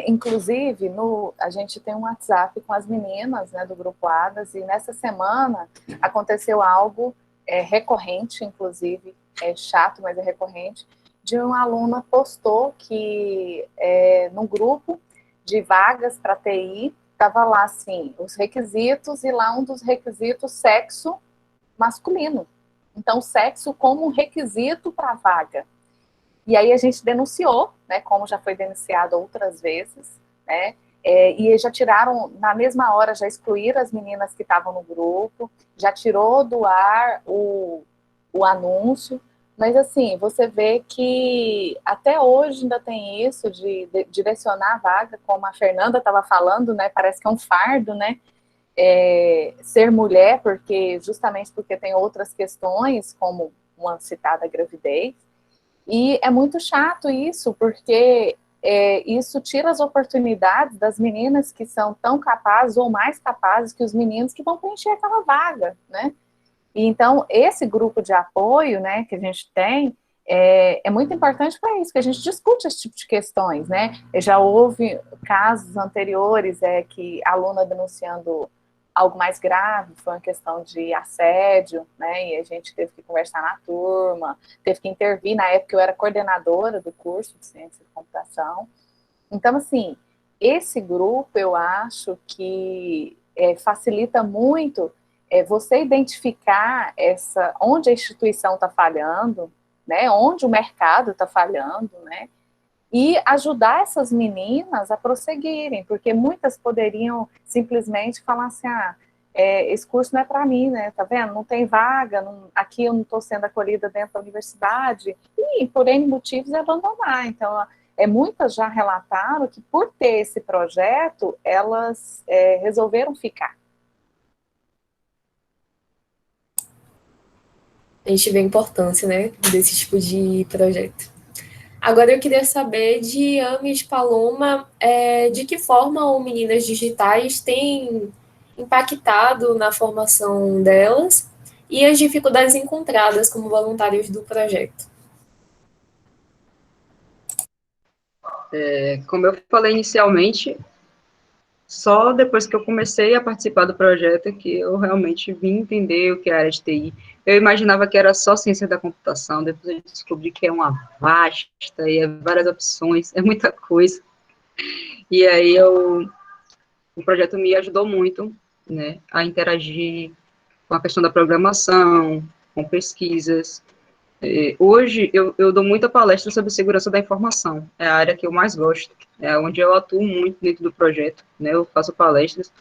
Inclusive, a gente tem um WhatsApp com as meninas, né, do Grupo ADAS, e nessa semana aconteceu algo recorrente, inclusive, chato, mas é recorrente, de uma aluna postou que no grupo de vagas para TI, estava lá, assim, os requisitos, e lá um dos requisitos, sexo masculino. Então, sexo como um requisito para a vaga. E aí a gente denunciou, né, como já foi denunciado outras vezes, né, e já tiraram, na mesma hora, já excluíram as meninas que estavam no grupo, já tirou do ar o anúncio, mas assim, você vê que até hoje ainda tem isso de direcionar a vaga, como a Fernanda estava falando, né, parece que é um fardo, né, ser mulher, justamente porque tem outras questões, como uma citada gravidez. E é muito chato isso, porque isso tira as oportunidades das meninas que são tão capazes ou mais capazes que os meninos que vão preencher aquela vaga, né? E então, esse grupo de apoio, né, que a gente tem, é muito importante para isso, que a gente discute esse tipo de questões, né? Já houve casos anteriores que a aluna denunciando algo mais grave, foi uma questão de assédio, né, e a gente teve que conversar na turma, teve que intervir, na época eu era coordenadora do curso de Ciência de Computação. Então, assim, esse grupo, eu acho que facilita muito você identificar onde a instituição está falhando, né, onde o mercado está falhando, né, e ajudar essas meninas a prosseguirem, porque muitas poderiam simplesmente falar assim, esse curso não é para mim, né, tá vendo, não tem vaga, aqui eu não estou sendo acolhida dentro da universidade, e por N motivos abandonar. Então, muitas já relataram que por ter esse projeto, elas resolveram ficar. A gente vê a importância, né, desse tipo de projeto. Agora eu queria saber de Ami e de Paloma, de que forma o Meninas Digitais tem impactado na formação delas e as dificuldades encontradas como voluntários do projeto. Como eu falei inicialmente, só depois que eu comecei a participar do projeto que eu realmente vim entender o que é a área de TI. Eu imaginava que era só ciência da computação, depois eu descobri que é uma vasta, e é várias opções, é muita coisa. E aí o projeto me ajudou muito, né, a interagir com a questão da programação, com pesquisas. Hoje eu dou muita palestra sobre segurança da informação, é a área que eu mais gosto, é onde eu atuo muito dentro do projeto, né, eu faço palestras,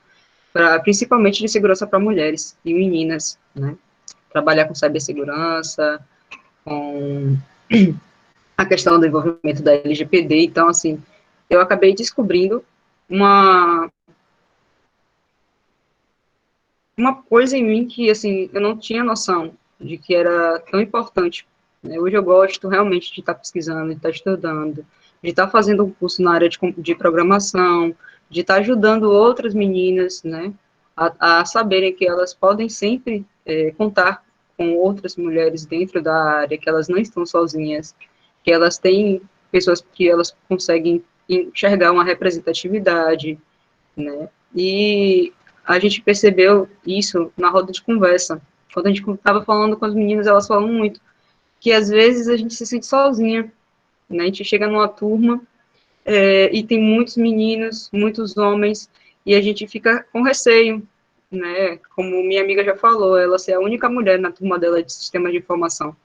principalmente de segurança para mulheres e meninas, né, trabalhar com cibersegurança, com a questão do envolvimento da LGPD, então, assim, eu acabei descobrindo uma coisa em mim que, assim, eu não tinha noção de que era tão importante, né? Hoje eu gosto realmente de estar pesquisando, de estar estudando, de estar fazendo um curso na área de programação, de estar ajudando outras meninas, né, a saberem que elas podem sempre contar com outras mulheres dentro da área, que elas não estão sozinhas, que elas têm pessoas que elas conseguem enxergar uma representatividade, né, e a gente percebeu isso na roda de conversa. Quando a gente estava falando com as meninas, elas falam muito que às vezes a gente se sente sozinha, né? A gente chega numa turma e tem muitos meninos, muitos homens, e a gente fica com receio, né? Como minha amiga já falou, ela é a única mulher na turma dela de sistema de informação.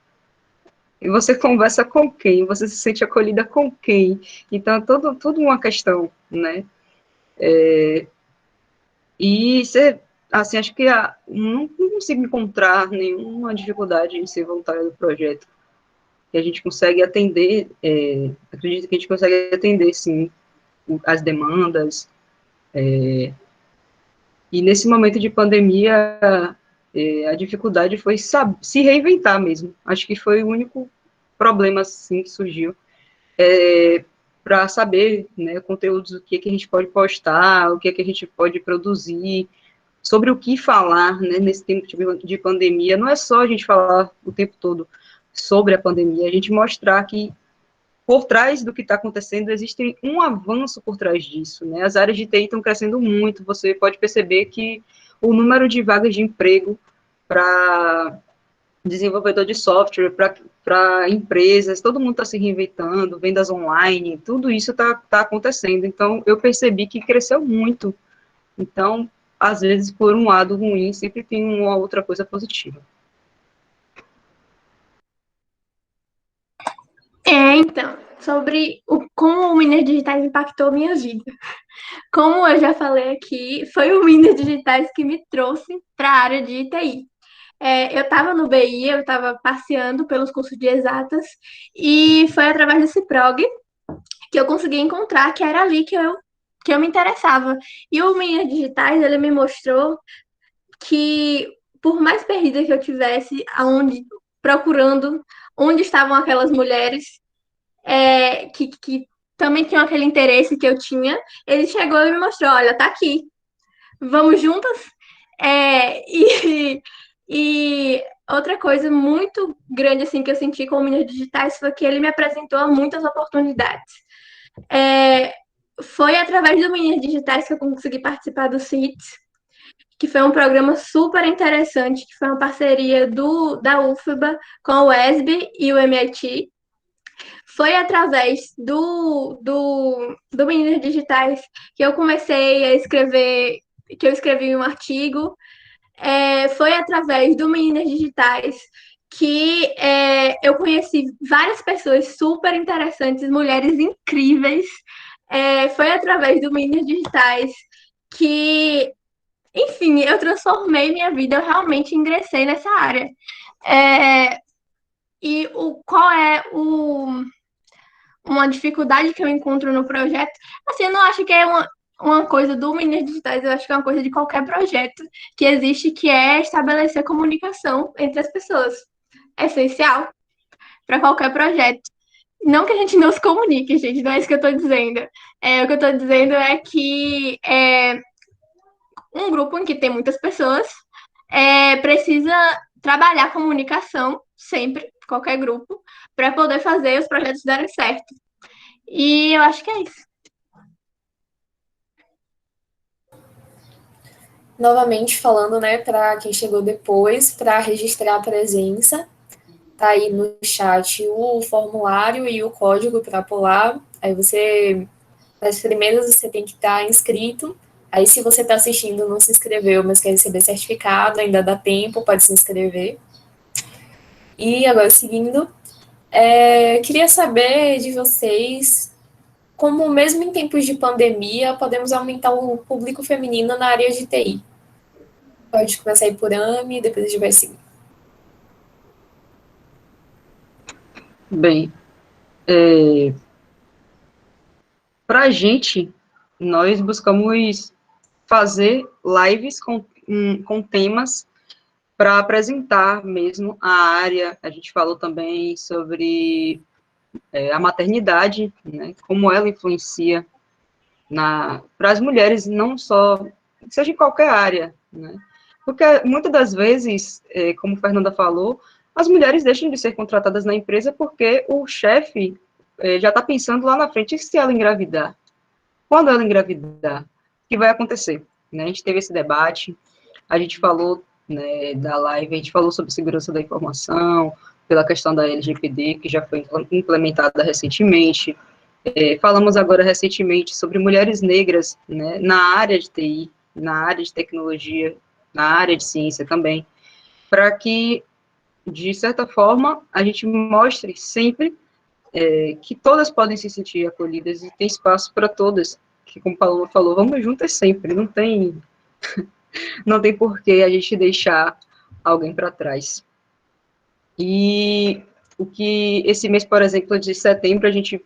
E você conversa com quem? Você se sente acolhida com quem? Então, é tudo uma questão, né? E você, assim, acho que não consigo encontrar nenhuma dificuldade em ser voluntária do projeto. Que a gente consegue atender, acredito que a gente consegue atender, sim, as demandas. E nesse momento de pandemia, a dificuldade foi se reinventar mesmo. Acho que foi o único problema, assim, que surgiu, para saber, né, conteúdos, o que a gente pode postar, o que a gente pode produzir, sobre o que falar, né, nesse tempo de pandemia. Não é só a gente falar o tempo todo sobre a pandemia, a gente mostrar que por trás do que está acontecendo, existe um avanço por trás disso, né? As áreas de TI estão crescendo muito, você pode perceber que o número de vagas de emprego para desenvolvedor de software, para empresas, todo mundo está se reinventando, vendas online, tudo isso está acontecendo. Então, eu percebi que cresceu muito. Então, às vezes, por um lado ruim, sempre tem uma outra coisa positiva. Então, sobre como o Minas Digitais impactou minha vida. Como eu já falei aqui, foi o Minas Digitais que me trouxe para a área de TI. Eu estava no BI, eu estava passeando pelos cursos de exatas, e foi através desse prog que eu consegui encontrar que era ali que eu me interessava. E o Minas Digitais, ele me mostrou que, por mais perdida que eu tivesse, procurando onde estavam aquelas mulheres que também tinham aquele interesse que eu tinha, ele chegou e me mostrou, olha, tá aqui, vamos juntas? E outra coisa muito grande assim que eu senti com o Minas Digitais foi que ele me apresentou muitas oportunidades. Foi através do Minas Digitais que eu consegui participar do CITES, que foi um programa super interessante, que foi uma parceria da UFBA com a UESB e o MIT. Foi através do Meninas Digitais que eu comecei a escrever, que eu escrevi um artigo. Foi através do Meninas Digitais que eu conheci várias pessoas super interessantes, mulheres incríveis. Foi através do Meninas Digitais que, enfim, eu transformei minha vida, eu realmente ingressei nessa área. E qual é uma dificuldade que eu encontro no projeto? Assim, eu não acho que é uma coisa do Meninas Digitais, eu acho que é uma coisa de qualquer projeto que existe, que é estabelecer comunicação entre as pessoas. É essencial para qualquer projeto. Não que a gente não se comunique, gente, não é isso que eu estou dizendo. O que eu estou dizendo é que um grupo em que tem muitas pessoas precisa trabalhar a comunicação sempre, qualquer grupo, para poder fazer os projetos darem certo. E eu acho que é isso. Novamente falando, né, para quem chegou depois, para registrar a presença, tá aí no chat o formulário e o código para pular. Aí você, nas primeiras, você tem que estar inscrito. Aí, se você está assistindo e não se inscreveu, mas quer receber certificado, ainda dá tempo, pode se inscrever. E agora, seguindo, queria saber de vocês como, mesmo em tempos de pandemia, podemos aumentar o público feminino na área de TI. Pode começar aí por Ami, depois a gente vai seguir. Bem, para a gente, nós buscamos fazer lives com temas para apresentar mesmo a área. A gente falou também sobre a maternidade, né, como ela influencia para as mulheres, não só, seja em qualquer área, né, porque muitas das vezes, como a Fernanda falou, as mulheres deixam de ser contratadas na empresa porque o chefe já está pensando lá na frente, e se ela engravidar? Quando ela engravidar, o que vai acontecer? Né? A gente teve esse debate, a gente falou, né, da live, a gente falou sobre segurança da informação, pela questão da LGPD, que já foi implementada recentemente. Falamos agora recentemente sobre mulheres negras, né, na área de TI, na área de tecnologia, na área de ciência também, para que, de certa forma, a gente mostre sempre que todas podem se sentir acolhidas e tem espaço para todas, que como o Paulo falou, vamos juntas sempre, não tem por que a gente deixar alguém para trás. E o que esse mês, por exemplo, de setembro, a gente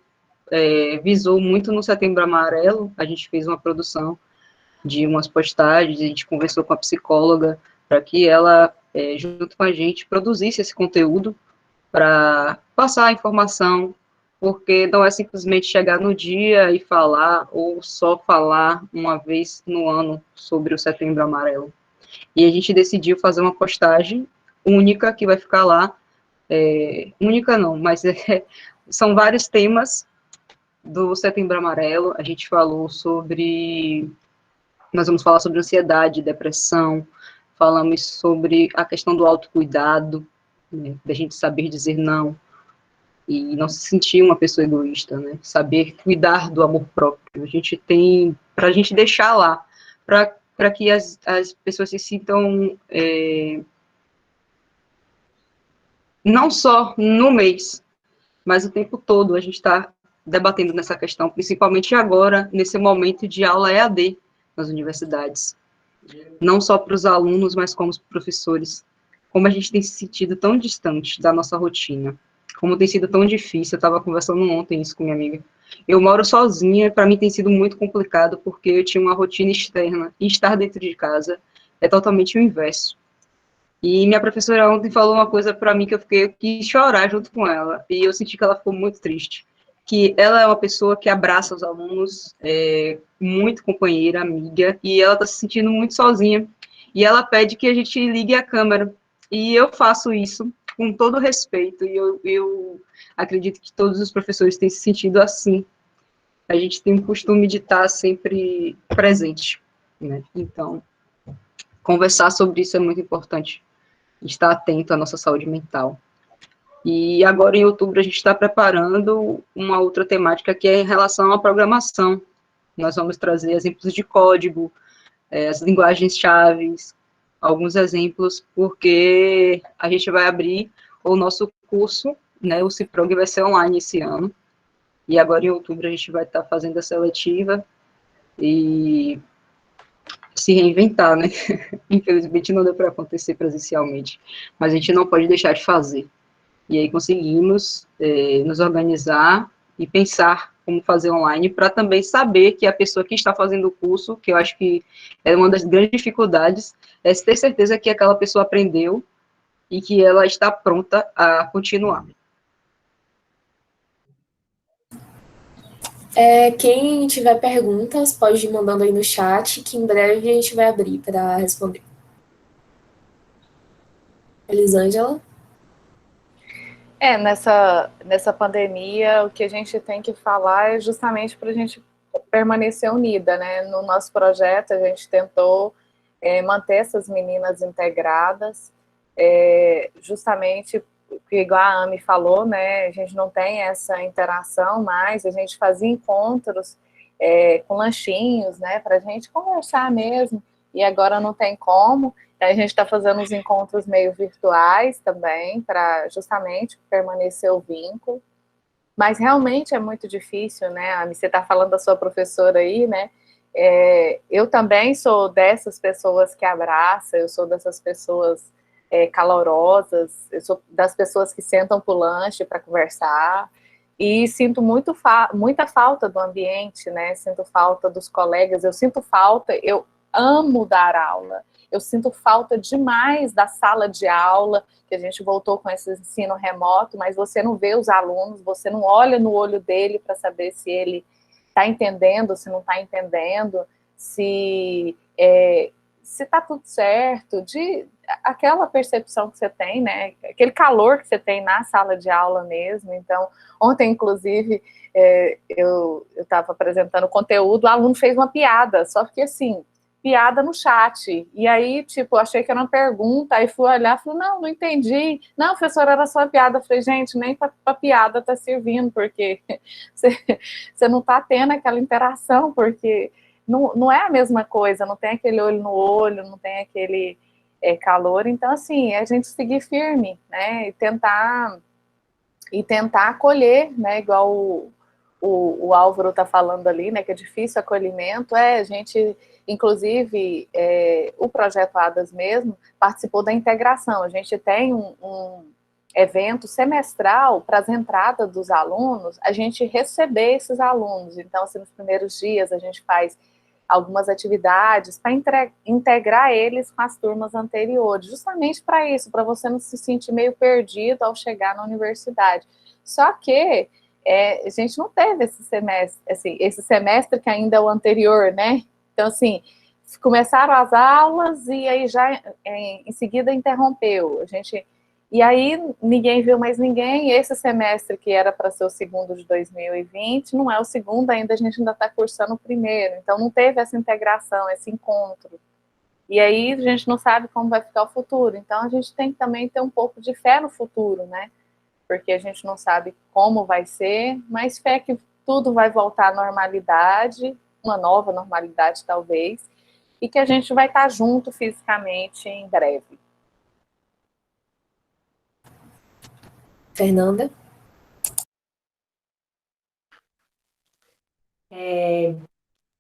visou muito no Setembro Amarelo, a gente fez uma produção de umas postagens, a gente conversou com a psicóloga para que ela, junto com a gente, produzisse esse conteúdo para passar a informação, porque não é simplesmente chegar no dia e falar, ou só falar uma vez no ano sobre o Setembro Amarelo. E a gente decidiu fazer uma postagem única que vai ficar lá, única não, mas são vários temas do Setembro Amarelo. A gente falou sobre, nós vamos falar sobre ansiedade, depressão, falamos sobre a questão do autocuidado, né, da gente saber dizer não, e não se sentir uma pessoa egoísta, né, saber cuidar do amor próprio. A gente tem, para a gente deixar lá, para que as pessoas se sintam, não só no mês, mas o tempo todo a gente está debatendo nessa questão, principalmente agora, nesse momento de aula EAD nas universidades. Não só para os alunos, mas como os professores. Como a gente tem se sentido tão distante da nossa rotina. Como tem sido tão difícil. Eu estava conversando ontem isso com minha amiga. Eu moro sozinha, para mim tem sido muito complicado, porque eu tinha uma rotina externa, e estar dentro de casa é totalmente o inverso. E minha professora ontem falou uma coisa para mim que eu quis chorar junto com ela, e eu senti que ela ficou muito triste, que ela é uma pessoa que abraça os alunos, muito companheira, amiga, e ela está se sentindo muito sozinha, e ela pede que a gente ligue a câmera, e eu faço isso com todo respeito, e eu acredito que todos os professores têm se sentido assim. A gente tem o costume de estar sempre presente, né? Então, conversar sobre isso é muito importante, estar atento à nossa saúde mental. E agora, em outubro, a gente está preparando uma outra temática que é em relação à programação. Nós vamos trazer exemplos de código, as linguagens-chave, alguns exemplos, porque a gente vai abrir o nosso curso, né, o Ciprog vai ser online esse ano, e agora em outubro a gente vai estar fazendo a seletiva e se reinventar, né? Infelizmente não deu para acontecer presencialmente, mas a gente não pode deixar de fazer. E aí conseguimos nos organizar e pensar como fazer online, para também saber que a pessoa que está fazendo o curso, que eu acho que é uma das grandes dificuldades, é ter certeza que aquela pessoa aprendeu e que ela está pronta a continuar. Quem tiver perguntas, pode ir mandando aí no chat, que em breve a gente vai abrir para responder. Elisângela? Nessa pandemia, o que a gente tem que falar é justamente para a gente permanecer unida, né? No nosso projeto, a gente tentou manter essas meninas integradas, justamente porque, igual a Ami falou, né? A gente não tem essa interação mais, a gente fazia encontros com lanchinhos, né? Para a gente conversar mesmo, e agora não tem como. A gente está fazendo uns encontros meio virtuais também, para justamente permanecer o vínculo. Mas realmente é muito difícil, né? A você está falando da sua professora aí, né? Eu também sou dessas pessoas que abraçam, eu sou dessas pessoas calorosas, eu sou das pessoas que sentam para o lanche para conversar, e sinto muita falta do ambiente, né? Sinto falta dos colegas, eu amo dar aula. Eu sinto falta demais da sala de aula, que a gente voltou com esse ensino remoto, mas você não vê os alunos, você não olha no olho dele para saber se ele está entendendo, se não está entendendo, se está tudo certo, aquela percepção que você tem, né? Aquele calor que você tem na sala de aula mesmo. Então, ontem, inclusive, eu estava apresentando conteúdo, o aluno fez uma piada, só que assim, piada no chat, e aí, tipo, achei que era uma pergunta, aí fui olhar, falei, não entendi, não, professora, era só uma piada, eu falei, gente, nem para piada tá servindo, porque você não tá tendo aquela interação, porque não é a mesma coisa, não tem aquele olho no olho, não tem aquele calor, então, assim, a gente seguir firme, né, e tentar acolher, né, igual o Álvaro está falando ali, né, que é difícil acolhimento, a gente, inclusive, o Projeto ADAS mesmo, participou da integração. A gente tem um evento semestral para as entradas dos alunos, a gente receber esses alunos. Então, assim, nos primeiros dias a gente faz algumas atividades para integrar eles com as turmas anteriores, justamente para isso, para você não se sentir meio perdido ao chegar na universidade. Só que a gente não teve esse semestre que ainda é o anterior, né? Então, assim, começaram as aulas e aí já em seguida interrompeu. E aí ninguém viu mais ninguém. Esse semestre que era para ser o segundo de 2020 não é o segundo ainda, a gente ainda está cursando o primeiro. Então não teve essa integração, esse encontro. E aí a gente não sabe como vai ficar o futuro. Então a gente tem que também ter um pouco de fé no futuro, né? Porque a gente não sabe como vai ser, mas fé que tudo vai voltar à normalidade, uma nova normalidade talvez, e que a gente vai estar junto fisicamente em breve. Fernanda?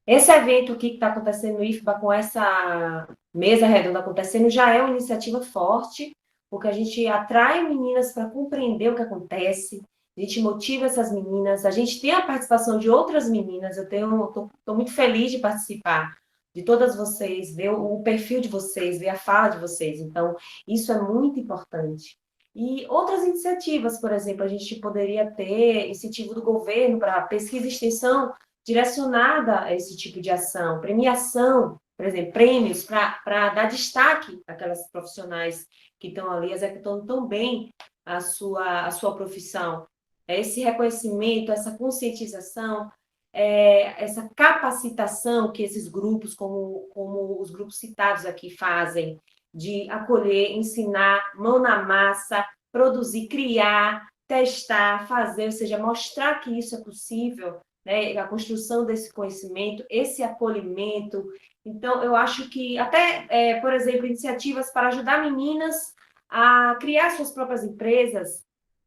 Esse evento aqui que está acontecendo no IFBA, com essa mesa redonda acontecendo, já é uma iniciativa forte, porque a gente atrai meninas para compreender o que acontece, a gente motiva essas meninas, a gente tem a participação de outras meninas, eu estou muito feliz de participar de todas vocês, ver o perfil de vocês, ver a fala de vocês, então isso é muito importante. E outras iniciativas, por exemplo, a gente poderia ter incentivo do governo para pesquisa e extensão direcionada a esse tipo de ação, premiação, por exemplo, prêmios para dar destaque àquelas profissionais que estão ali executando tão bem a sua profissão. Esse reconhecimento, essa conscientização, essa capacitação que esses grupos, como os grupos citados aqui, fazem, de acolher, ensinar, mão na massa, produzir, criar, testar, fazer, ou seja, mostrar que isso é possível, né? A construção desse conhecimento, esse acolhimento. Então, eu acho que até, por exemplo, iniciativas para ajudar meninas a criar suas próprias empresas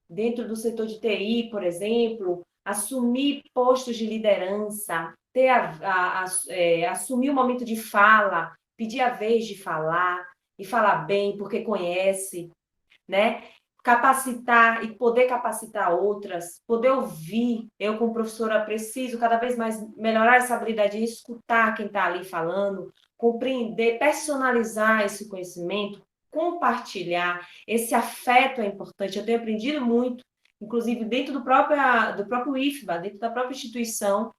dentro do setor de TI, por exemplo, assumir postos de liderança, assumir o momento de fala, pedir a vez de falar, e falar bem porque conhece, né? Capacitar e poder capacitar outras, poder ouvir. Eu, como professora, preciso cada vez mais melhorar essa habilidade de escutar quem está ali falando, compreender, personalizar esse conhecimento, compartilhar. Esse afeto é importante. Eu tenho aprendido muito, inclusive dentro do próprio IFBA, dentro da própria instituição,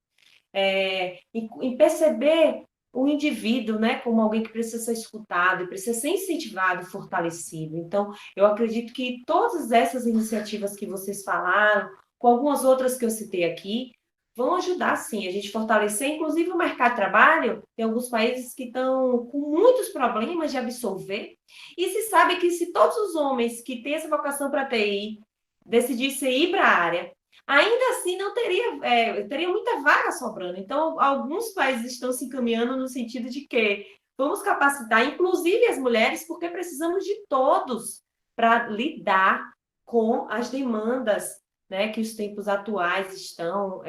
em perceber o indivíduo, né, como alguém que precisa ser escutado, precisa ser incentivado, fortalecido. Então, eu acredito que todas essas iniciativas que vocês falaram, com algumas outras que eu citei aqui, vão ajudar, sim, a gente fortalecer, inclusive o mercado de trabalho. Tem alguns países que estão com muitos problemas de absorver, e se sabe que se todos os homens que têm essa vocação para TI decidissem ir para a área, ainda assim não teria muita vaga sobrando. Então, alguns países estão se encaminhando no sentido de que vamos capacitar, inclusive as mulheres, porque precisamos de todos para lidar com as demandas, né, que os tempos atuais estão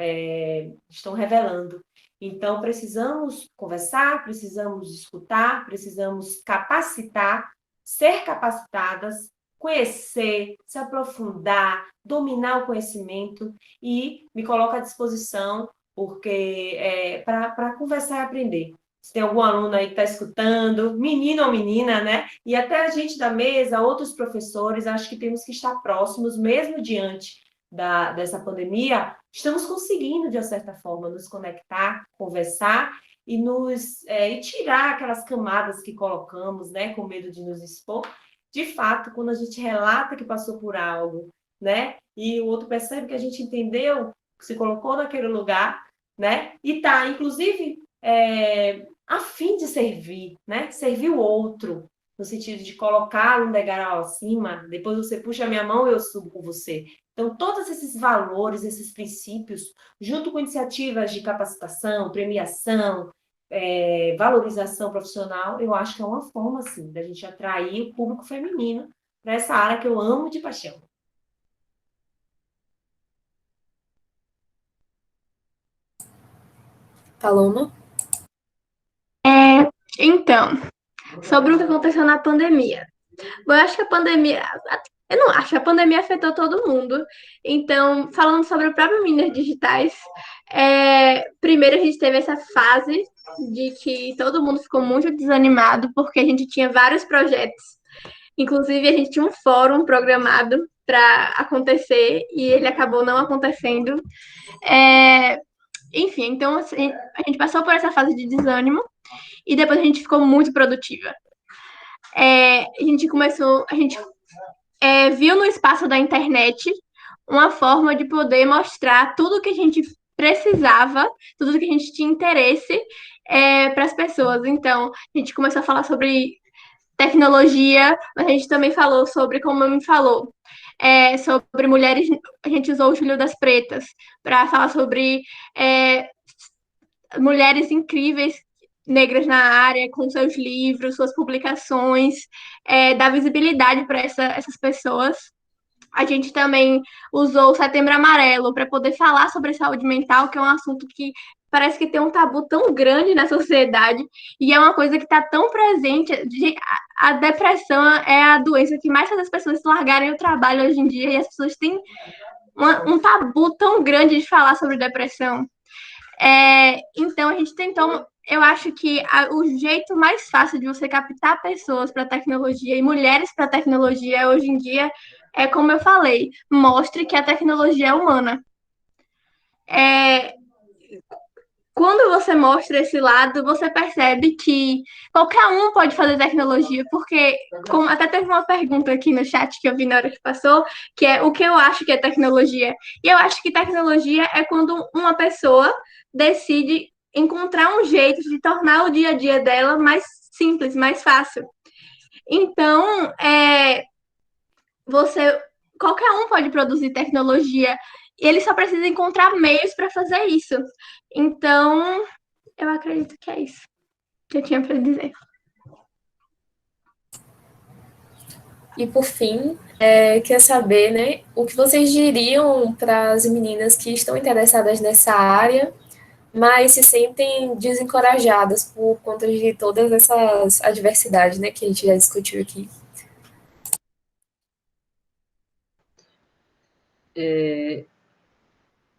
revelando. Então, precisamos conversar, precisamos escutar, precisamos capacitar, ser capacitadas, conhecer, se aprofundar, dominar o conhecimento, e me coloco à disposição porque para conversar e aprender. Se tem algum aluno aí que está escutando, menino ou menina, né? E até a gente da mesa, outros professores, acho que temos que estar próximos, mesmo diante dessa pandemia, estamos conseguindo, de uma certa forma, nos conectar, conversar e tirar aquelas camadas que colocamos, né, com medo de nos expor. De fato, quando a gente relata que passou por algo, né, e o outro percebe que a gente entendeu, que se colocou naquele lugar, né, e está, inclusive, a fim de servir, né, servir o outro, no sentido de colocá-lo um degrau acima, depois você puxa a minha mão e eu subo com você. Então, todos esses valores, esses princípios, junto com iniciativas de capacitação, premiação, valorização profissional, eu acho que é uma forma, assim, da gente atrair o público feminino para essa área que eu amo de paixão. Paloma? Então, sobre o que aconteceu na pandemia. Bom, eu acho que a pandemia. Eu não acho, a pandemia afetou todo mundo. Então, falando sobre o próprio Minas Digitais, primeiro a gente teve essa fase de que todo mundo ficou muito desanimado porque a gente tinha vários projetos. Inclusive, a gente tinha um fórum programado para acontecer e ele acabou não acontecendo. Enfim, então assim, a gente passou por essa fase de desânimo e depois a gente ficou muito produtiva. A gente viu no espaço da internet uma forma de poder mostrar tudo que a gente precisava, tudo que a gente tinha interesse para as pessoas. Então, a gente começou a falar sobre tecnologia, mas a gente também falou sobre, como a me falou, sobre mulheres. A gente usou o Julho das Pretas para falar sobre mulheres incríveis negras na área, com seus livros, suas publicações, dar visibilidade para essas pessoas. A gente também usou o Setembro Amarelo para poder falar sobre saúde mental, que é um assunto que parece que tem um tabu tão grande na sociedade e é uma coisa que está tão presente. A depressão é a doença que mais faz as pessoas largarem o trabalho hoje em dia e as pessoas têm um tabu tão grande de falar sobre depressão. Então, a gente tentou. Eu acho que o jeito mais fácil de você captar pessoas para tecnologia e mulheres para tecnologia hoje em dia é, como eu falei, mostre que a tecnologia é humana. Quando você mostra esse lado, você percebe que qualquer um pode fazer tecnologia, porque como até teve uma pergunta aqui no chat que eu vi na hora que passou, que é o que eu acho que é tecnologia. E eu acho que tecnologia é quando uma pessoa decide encontrar um jeito de tornar o dia a dia dela mais simples, mais fácil. Então, você qualquer um pode produzir tecnologia e ele só precisa encontrar meios para fazer isso. Então, eu acredito que é isso que eu tinha para dizer. E por fim, quer saber, né, o que vocês diriam para as meninas que estão interessadas nessa área, mas se sentem desencorajadas por conta de todas essas adversidades, né, que a gente já discutiu aqui?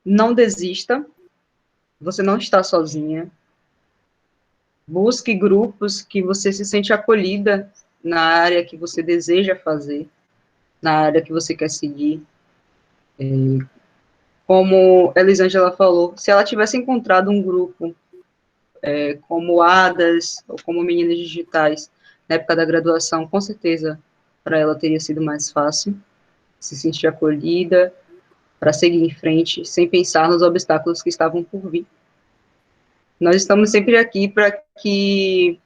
Não desista, você não está sozinha. Busque grupos que você se sente acolhida na área que você deseja fazer, na área que você quer seguir. Como Elisângela falou, se ela tivesse encontrado um grupo como Hadas, ou como Meninas Digitais, na época da graduação, com certeza para ela teria sido mais fácil se sentir acolhida, para seguir em frente, sem pensar nos obstáculos que estavam por vir. Nós estamos sempre aqui para que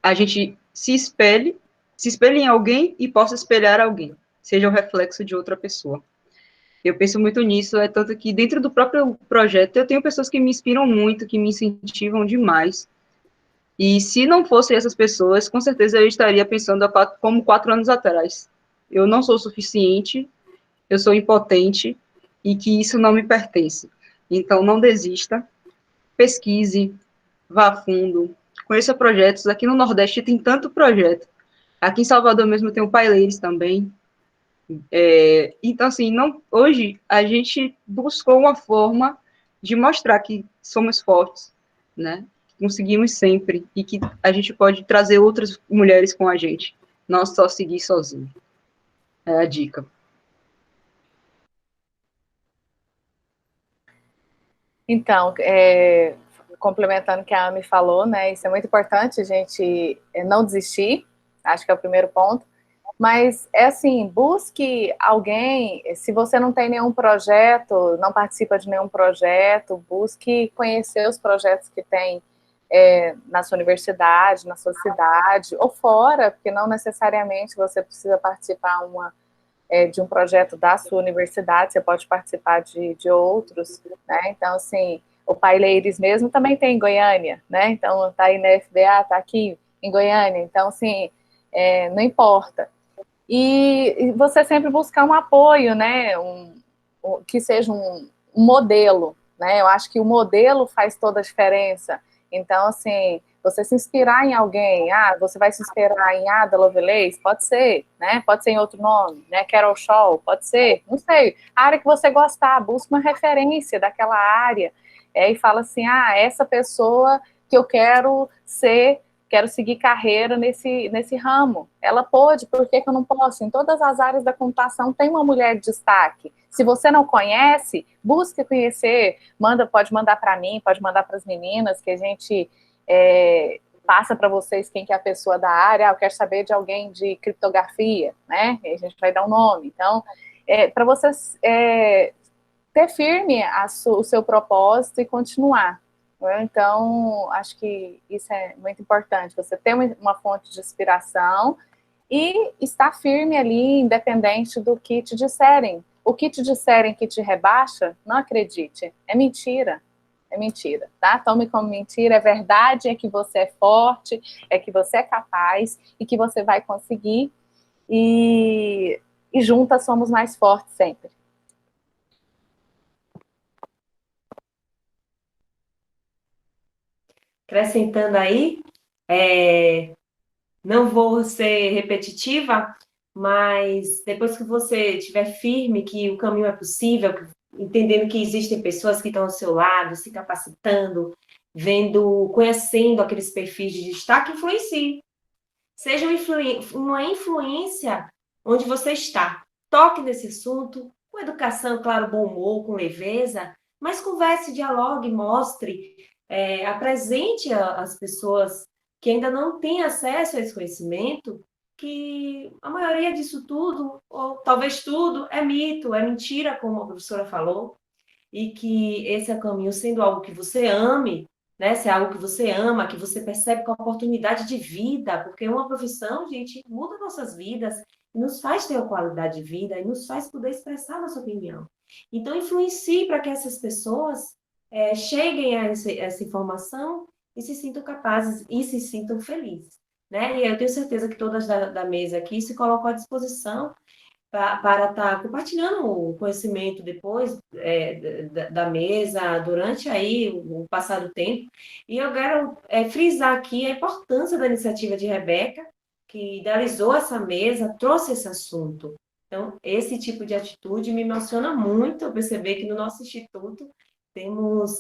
a gente se espelhe em alguém e possa espelhar alguém, seja o reflexo de outra pessoa. Eu penso muito nisso, tanto que dentro do próprio projeto eu tenho pessoas que me inspiram muito, que me incentivam demais. E se não fossem essas pessoas, com certeza eu estaria pensando como 4 anos atrás. Eu não sou suficiente, eu sou impotente e que isso não me pertence. Então, não desista, pesquise, vá a fundo, conheça projetos. Aqui no Nordeste tem tanto projeto. Aqui em Salvador mesmo tem o Paileiros também. Então, assim, hoje a gente buscou uma forma de mostrar que somos fortes, né? Conseguimos sempre e que a gente pode trazer outras mulheres com a gente, não só seguir sozinho. É a dica. Então, complementando o que a Amy falou, né, isso é muito importante, a gente não desistir, acho que é o primeiro ponto, mas é assim, busque alguém, se você não tem nenhum projeto, não participa de nenhum projeto, busque conhecer os projetos que tem na sua universidade, na sua cidade, ou fora, porque não necessariamente você precisa participar de um projeto da sua universidade, você pode participar de outros, né? Então, assim, o Paileiros mesmo também tem em Goiânia, né? Então, tá aí na FBA, tá aqui em Goiânia, então, assim, não importa. E você sempre buscar um apoio, né? Que seja um modelo, né? Eu acho que o modelo faz toda a diferença. Então, assim, você se inspirar em alguém, você vai se inspirar em Ada Lovelace? Pode ser, né? Pode ser em outro nome, né? Carol Shaw, pode ser, não sei. A área que você gostar, busque uma referência daquela área e fala assim, essa pessoa que eu quero seguir carreira nesse ramo. Ela pode, por que eu não posso? Em todas as áreas da computação tem uma mulher de destaque. Se você não conhece, busque conhecer, pode mandar para mim, pode mandar para as meninas, que a gente passa para vocês quem que é a pessoa da área. Eu quero saber de alguém de criptografia, né? E a gente vai dar um nome. Então, para vocês ter firme o seu propósito e continuar. Então, acho que isso é muito importante, você ter uma fonte de inspiração e estar firme ali, independente do que te disserem. O que te disserem que te rebaixa, não acredite, é mentira, tá? Tome como mentira, é verdade, é que você é forte, é que você é capaz e que você vai conseguir, e juntas somos mais fortes sempre. Acrescentando aí, não vou ser repetitiva, mas depois que você estiver firme que o caminho é possível, entendendo que existem pessoas que estão ao seu lado, se capacitando, conhecendo aqueles perfis de destaque, influencie. Seja uma influência onde você está. Toque nesse assunto, com educação, claro, bom humor, com leveza, mas converse, dialogue, mostre, apresente as pessoas que ainda não têm acesso a esse conhecimento, que a maioria disso tudo, ou talvez tudo, é mito, é mentira, como a professora falou, e que esse é o caminho, sendo algo que você ame, né? Se é algo que você ama, que você percebe como oportunidade de vida, porque uma profissão, gente, muda nossas vidas, nos faz ter uma qualidade de vida e nos faz poder expressar nossa opinião. Então, influencie para que essas pessoas cheguem a essa informação e se sintam capazes e se sintam felizes, né? E eu tenho certeza que todas da mesa aqui se colocam à disposição para estar compartilhando o conhecimento depois da mesa, durante aí o passar do tempo. E eu quero frisar aqui a importância da iniciativa de Rebeca, que idealizou essa mesa, trouxe esse assunto. Então, esse tipo de atitude me emociona muito, eu perceber que no nosso instituto temos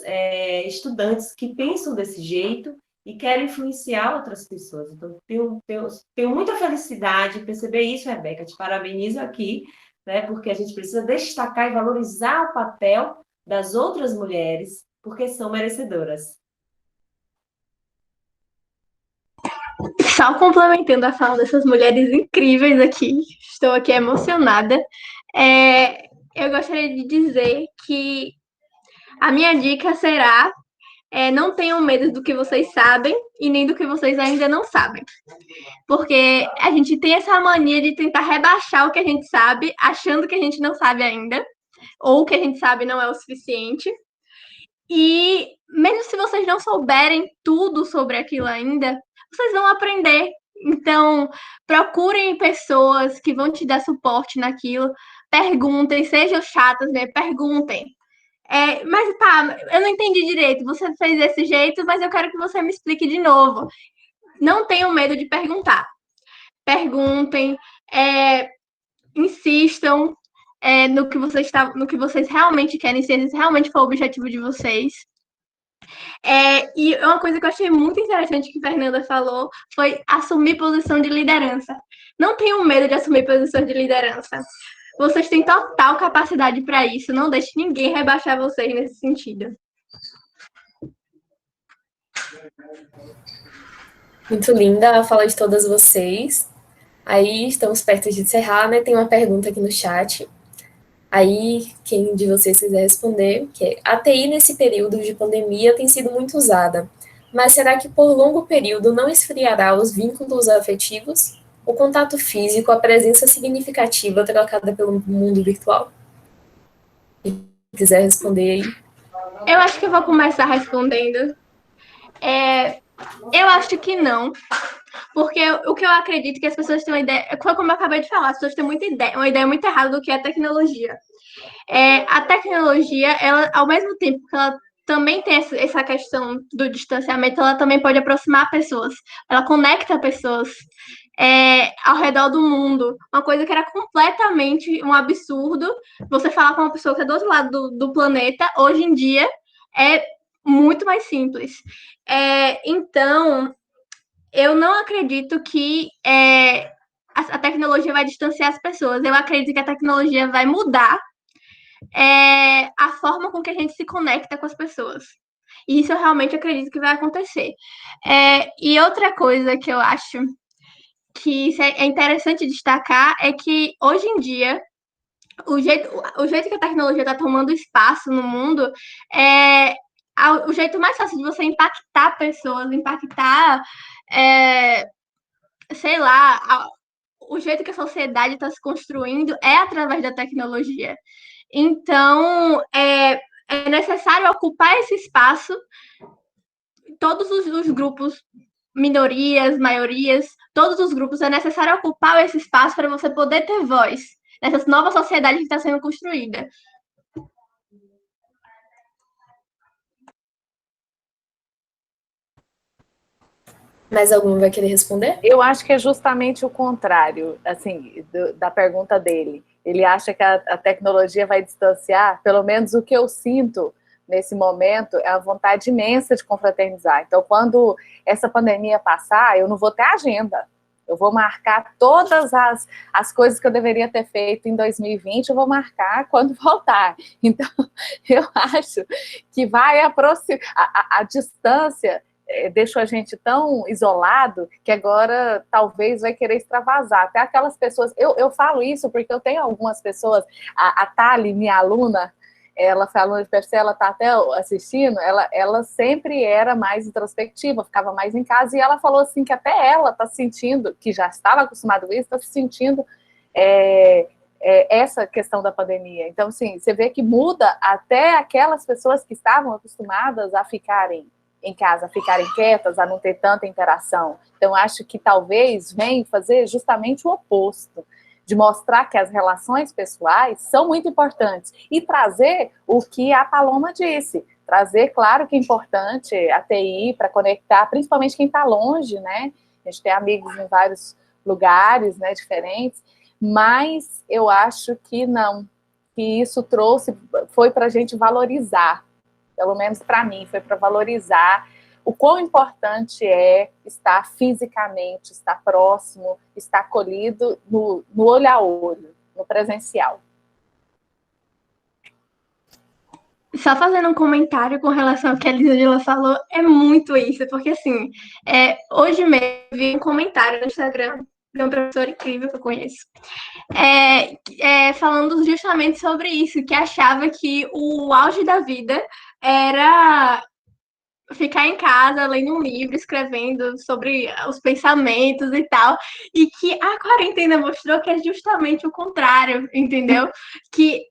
estudantes que pensam desse jeito e querem influenciar outras pessoas. Então, tenho muita felicidade de perceber isso, Rebeca. Te parabenizo aqui, né, porque a gente precisa destacar e valorizar o papel das outras mulheres, porque são merecedoras. Só complementando a fala dessas mulheres incríveis aqui, estou aqui emocionada. Eu gostaria de dizer que a minha dica será: não tenham medo do que vocês sabem e nem do que vocês ainda não sabem. Porque a gente tem essa mania de tentar rebaixar o que a gente sabe, achando que a gente não sabe ainda, ou o que a gente sabe não é o suficiente. E mesmo se vocês não souberem tudo sobre aquilo ainda, vocês vão aprender. Então, procurem pessoas que vão te dar suporte naquilo, perguntem, sejam chatas, né? Perguntem. Mas tá, eu não entendi direito. Você fez desse jeito, mas eu quero que você me explique de novo. Não tenham medo de perguntar. Perguntem, insistam no que vocês realmente querem, se esse realmente for o objetivo de vocês. E uma coisa que eu achei muito interessante que a Fernanda falou foi assumir posição de liderança. Não tenham medo de assumir posição de liderança. Vocês têm total capacidade para isso. Não deixe ninguém rebaixar vocês nesse sentido. Muito linda a fala de todas vocês. Aí, estamos perto de encerrar, né? Tem uma pergunta aqui no chat. Aí, quem de vocês quiser responder, que é: a TI nesse período de pandemia tem sido muito usada, mas será que por longo período não esfriará os vínculos afetivos? O contato físico, a presença significativa trocada pelo mundo virtual? Quem quiser responder aí. Eu acho que eu vou começar respondendo. Eu acho que não. Porque o que eu acredito que as pessoas têm uma ideia, como eu acabei de falar, as pessoas têm uma ideia muito errada do que é tecnologia. A tecnologia, ela, ao mesmo tempo que ela também tem essa questão do distanciamento, ela também pode aproximar pessoas. Ela conecta pessoas ao redor do mundo. Uma coisa que era completamente um absurdo, você falar com uma pessoa que é do outro lado do planeta, hoje em dia é muito mais simples. Então, eu não acredito que a tecnologia vai distanciar as pessoas. Eu acredito que a tecnologia vai mudar a forma com que a gente se conecta com as pessoas. E isso eu realmente acredito que vai acontecer. E outra coisa que eu acho que é interessante destacar é que, hoje em dia, o jeito que a tecnologia está tomando espaço no mundo é o jeito mais fácil de você impactar pessoas, sei lá, o jeito que a sociedade está se construindo é através da tecnologia. Então, é necessário ocupar esse espaço, todos os grupos, minorias, maiorias, todos os grupos, é necessário ocupar esse espaço para você poder ter voz nessa nova sociedade que está sendo construída. Mais algum vai querer responder? Eu acho que é justamente o contrário, assim, da pergunta dele. Ele acha que a tecnologia vai distanciar, pelo menos o que eu sinto nesse momento é a vontade imensa de confraternizar. Então, quando essa pandemia passar, eu não vou ter agenda. Eu vou marcar todas as coisas que eu deveria ter feito em 2020, eu vou marcar quando voltar. Então, eu acho que vai aproximar a distância. Deixou a gente tão isolado que agora talvez vai querer extravasar. Até aquelas pessoas... Eu falo isso porque eu tenho algumas pessoas... A Thali, minha aluna, ela foi aluna de PFC, ela está até assistindo, ela sempre era mais introspectiva, ficava mais em casa, e ela falou assim que até ela está sentindo, que já estava acostumada com isso, está se sentindo essa questão da pandemia. Então, assim, você vê que muda até aquelas pessoas que estavam acostumadas a ficarem em casa, a ficarem quietas, a não ter tanta interação. Então, acho que talvez venha fazer justamente o oposto, de mostrar que as relações pessoais são muito importantes e trazer o que a Paloma disse, trazer, claro que é importante a TI para conectar, principalmente quem está longe, né? A gente tem amigos em vários lugares, né, diferentes, mas eu acho que não, que isso foi para a gente valorizar, pelo menos para mim, foi para valorizar o quão importante é estar fisicamente, estar próximo, estar acolhido no olho a olho, no presencial. Só fazendo um comentário com relação ao que a Elisângela falou, é muito isso, porque assim, hoje mesmo eu vi um comentário no Instagram de uma professora incrível que eu conheço, falando justamente sobre isso, que achava que o auge da vida era ficar em casa, lendo um livro, escrevendo sobre os pensamentos e tal, e que a quarentena mostrou que é justamente o contrário, entendeu? Que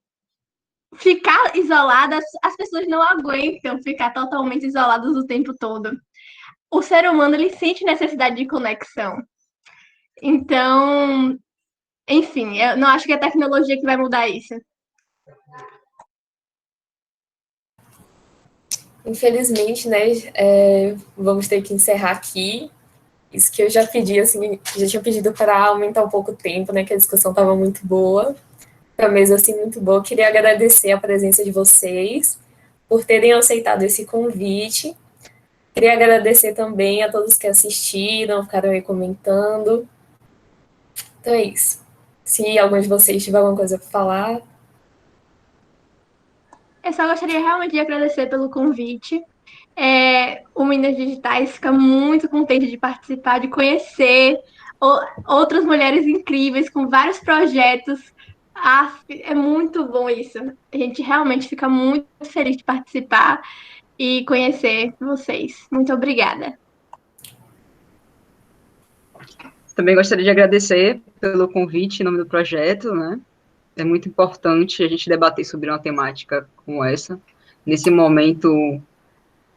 ficar isoladas, as pessoas não aguentam ficar totalmente isoladas o tempo todo. O ser humano, ele sente necessidade de conexão. Então, enfim, eu não acho que é a tecnologia que vai mudar isso. Infelizmente, né, vamos ter que encerrar aqui. Isso que eu já pedi, assim, já tinha pedido para aumentar um pouco o tempo, né, que a discussão estava muito boa. Foi mesmo assim muito boa. Queria agradecer a presença de vocês por terem aceitado esse convite. Queria agradecer também a todos que assistiram, ficaram aí comentando. Então é isso. Se algum de vocês tiver alguma coisa para falar. Eu só gostaria realmente de agradecer pelo convite. O Minas Digitais fica muito contente de participar, de conhecer outras mulheres incríveis com vários projetos. É muito bom isso. A gente realmente fica muito feliz de participar e conhecer vocês. Muito obrigada. Também gostaria de agradecer pelo convite em nome do projeto, né? É muito importante a gente debater sobre uma temática como essa, nesse momento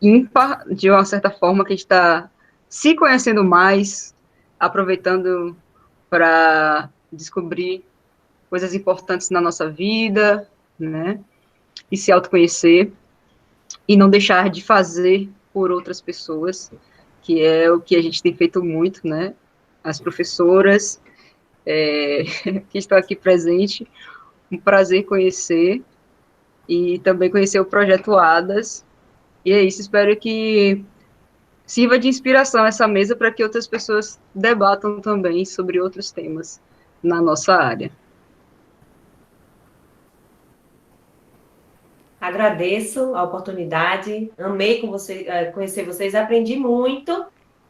ímpar, de uma certa forma, que a gente está se conhecendo mais, aproveitando para descobrir coisas importantes na nossa vida, né? E se autoconhecer, e não deixar de fazer por outras pessoas, que é o que a gente tem feito muito, né? As professoras que estão aqui presentes, um prazer conhecer, e também conhecer o Projeto ADAS, E é isso, espero que sirva de inspiração essa mesa para que outras pessoas debatam também sobre outros temas na nossa área. Agradeço a oportunidade, amei conhecer vocês, aprendi muito.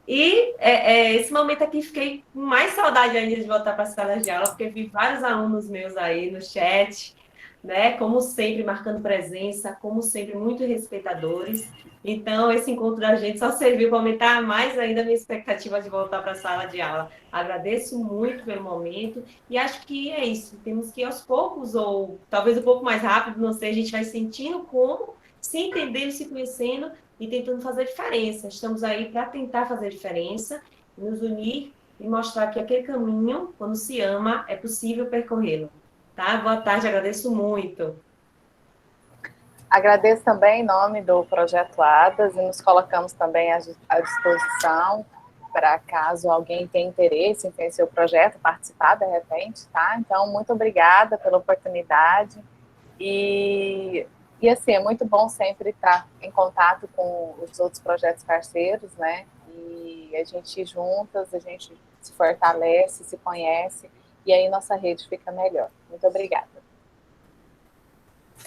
E esse momento aqui fiquei com mais saudade ainda de voltar para a sala de aula, porque vi vários alunos meus aí no chat, né? Como sempre, marcando presença, como sempre, muito respeitadores. Então, esse encontro da gente só serviu para aumentar mais ainda a minha expectativa de voltar para a sala de aula. Agradeço muito pelo momento e acho que é isso. Temos que ir aos poucos, ou talvez um pouco mais rápido, não sei, a gente vai sentindo como, se entendendo, se conhecendo e tentando fazer diferença. Estamos aí para tentar fazer diferença, nos unir e mostrar que aquele caminho, quando se ama, é possível percorrê-lo. Tá? Boa tarde, agradeço muito. Agradeço também em nome do Projeto ADAS e nos colocamos também à disposição para caso alguém tenha interesse em conhecer o projeto, participar de repente, tá? Então, muito obrigada pela oportunidade e assim, é muito bom sempre estar em contato com os outros projetos parceiros, né? E a gente juntas, a gente se fortalece, se conhece e aí nossa rede fica melhor. Muito obrigada.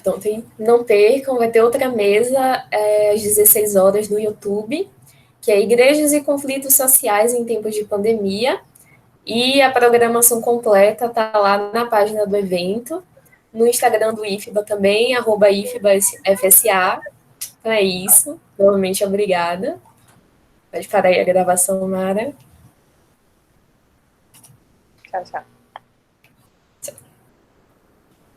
Então, não percam, vai ter outra mesa às 16 horas no YouTube, que é Igrejas e Conflitos Sociais em Tempos de Pandemia, e a programação completa está lá na página do evento, no Instagram do IFBA também, @IFBAFSA. Então é isso, novamente obrigada. Pode parar aí a gravação, Mara. Tchau, tchau.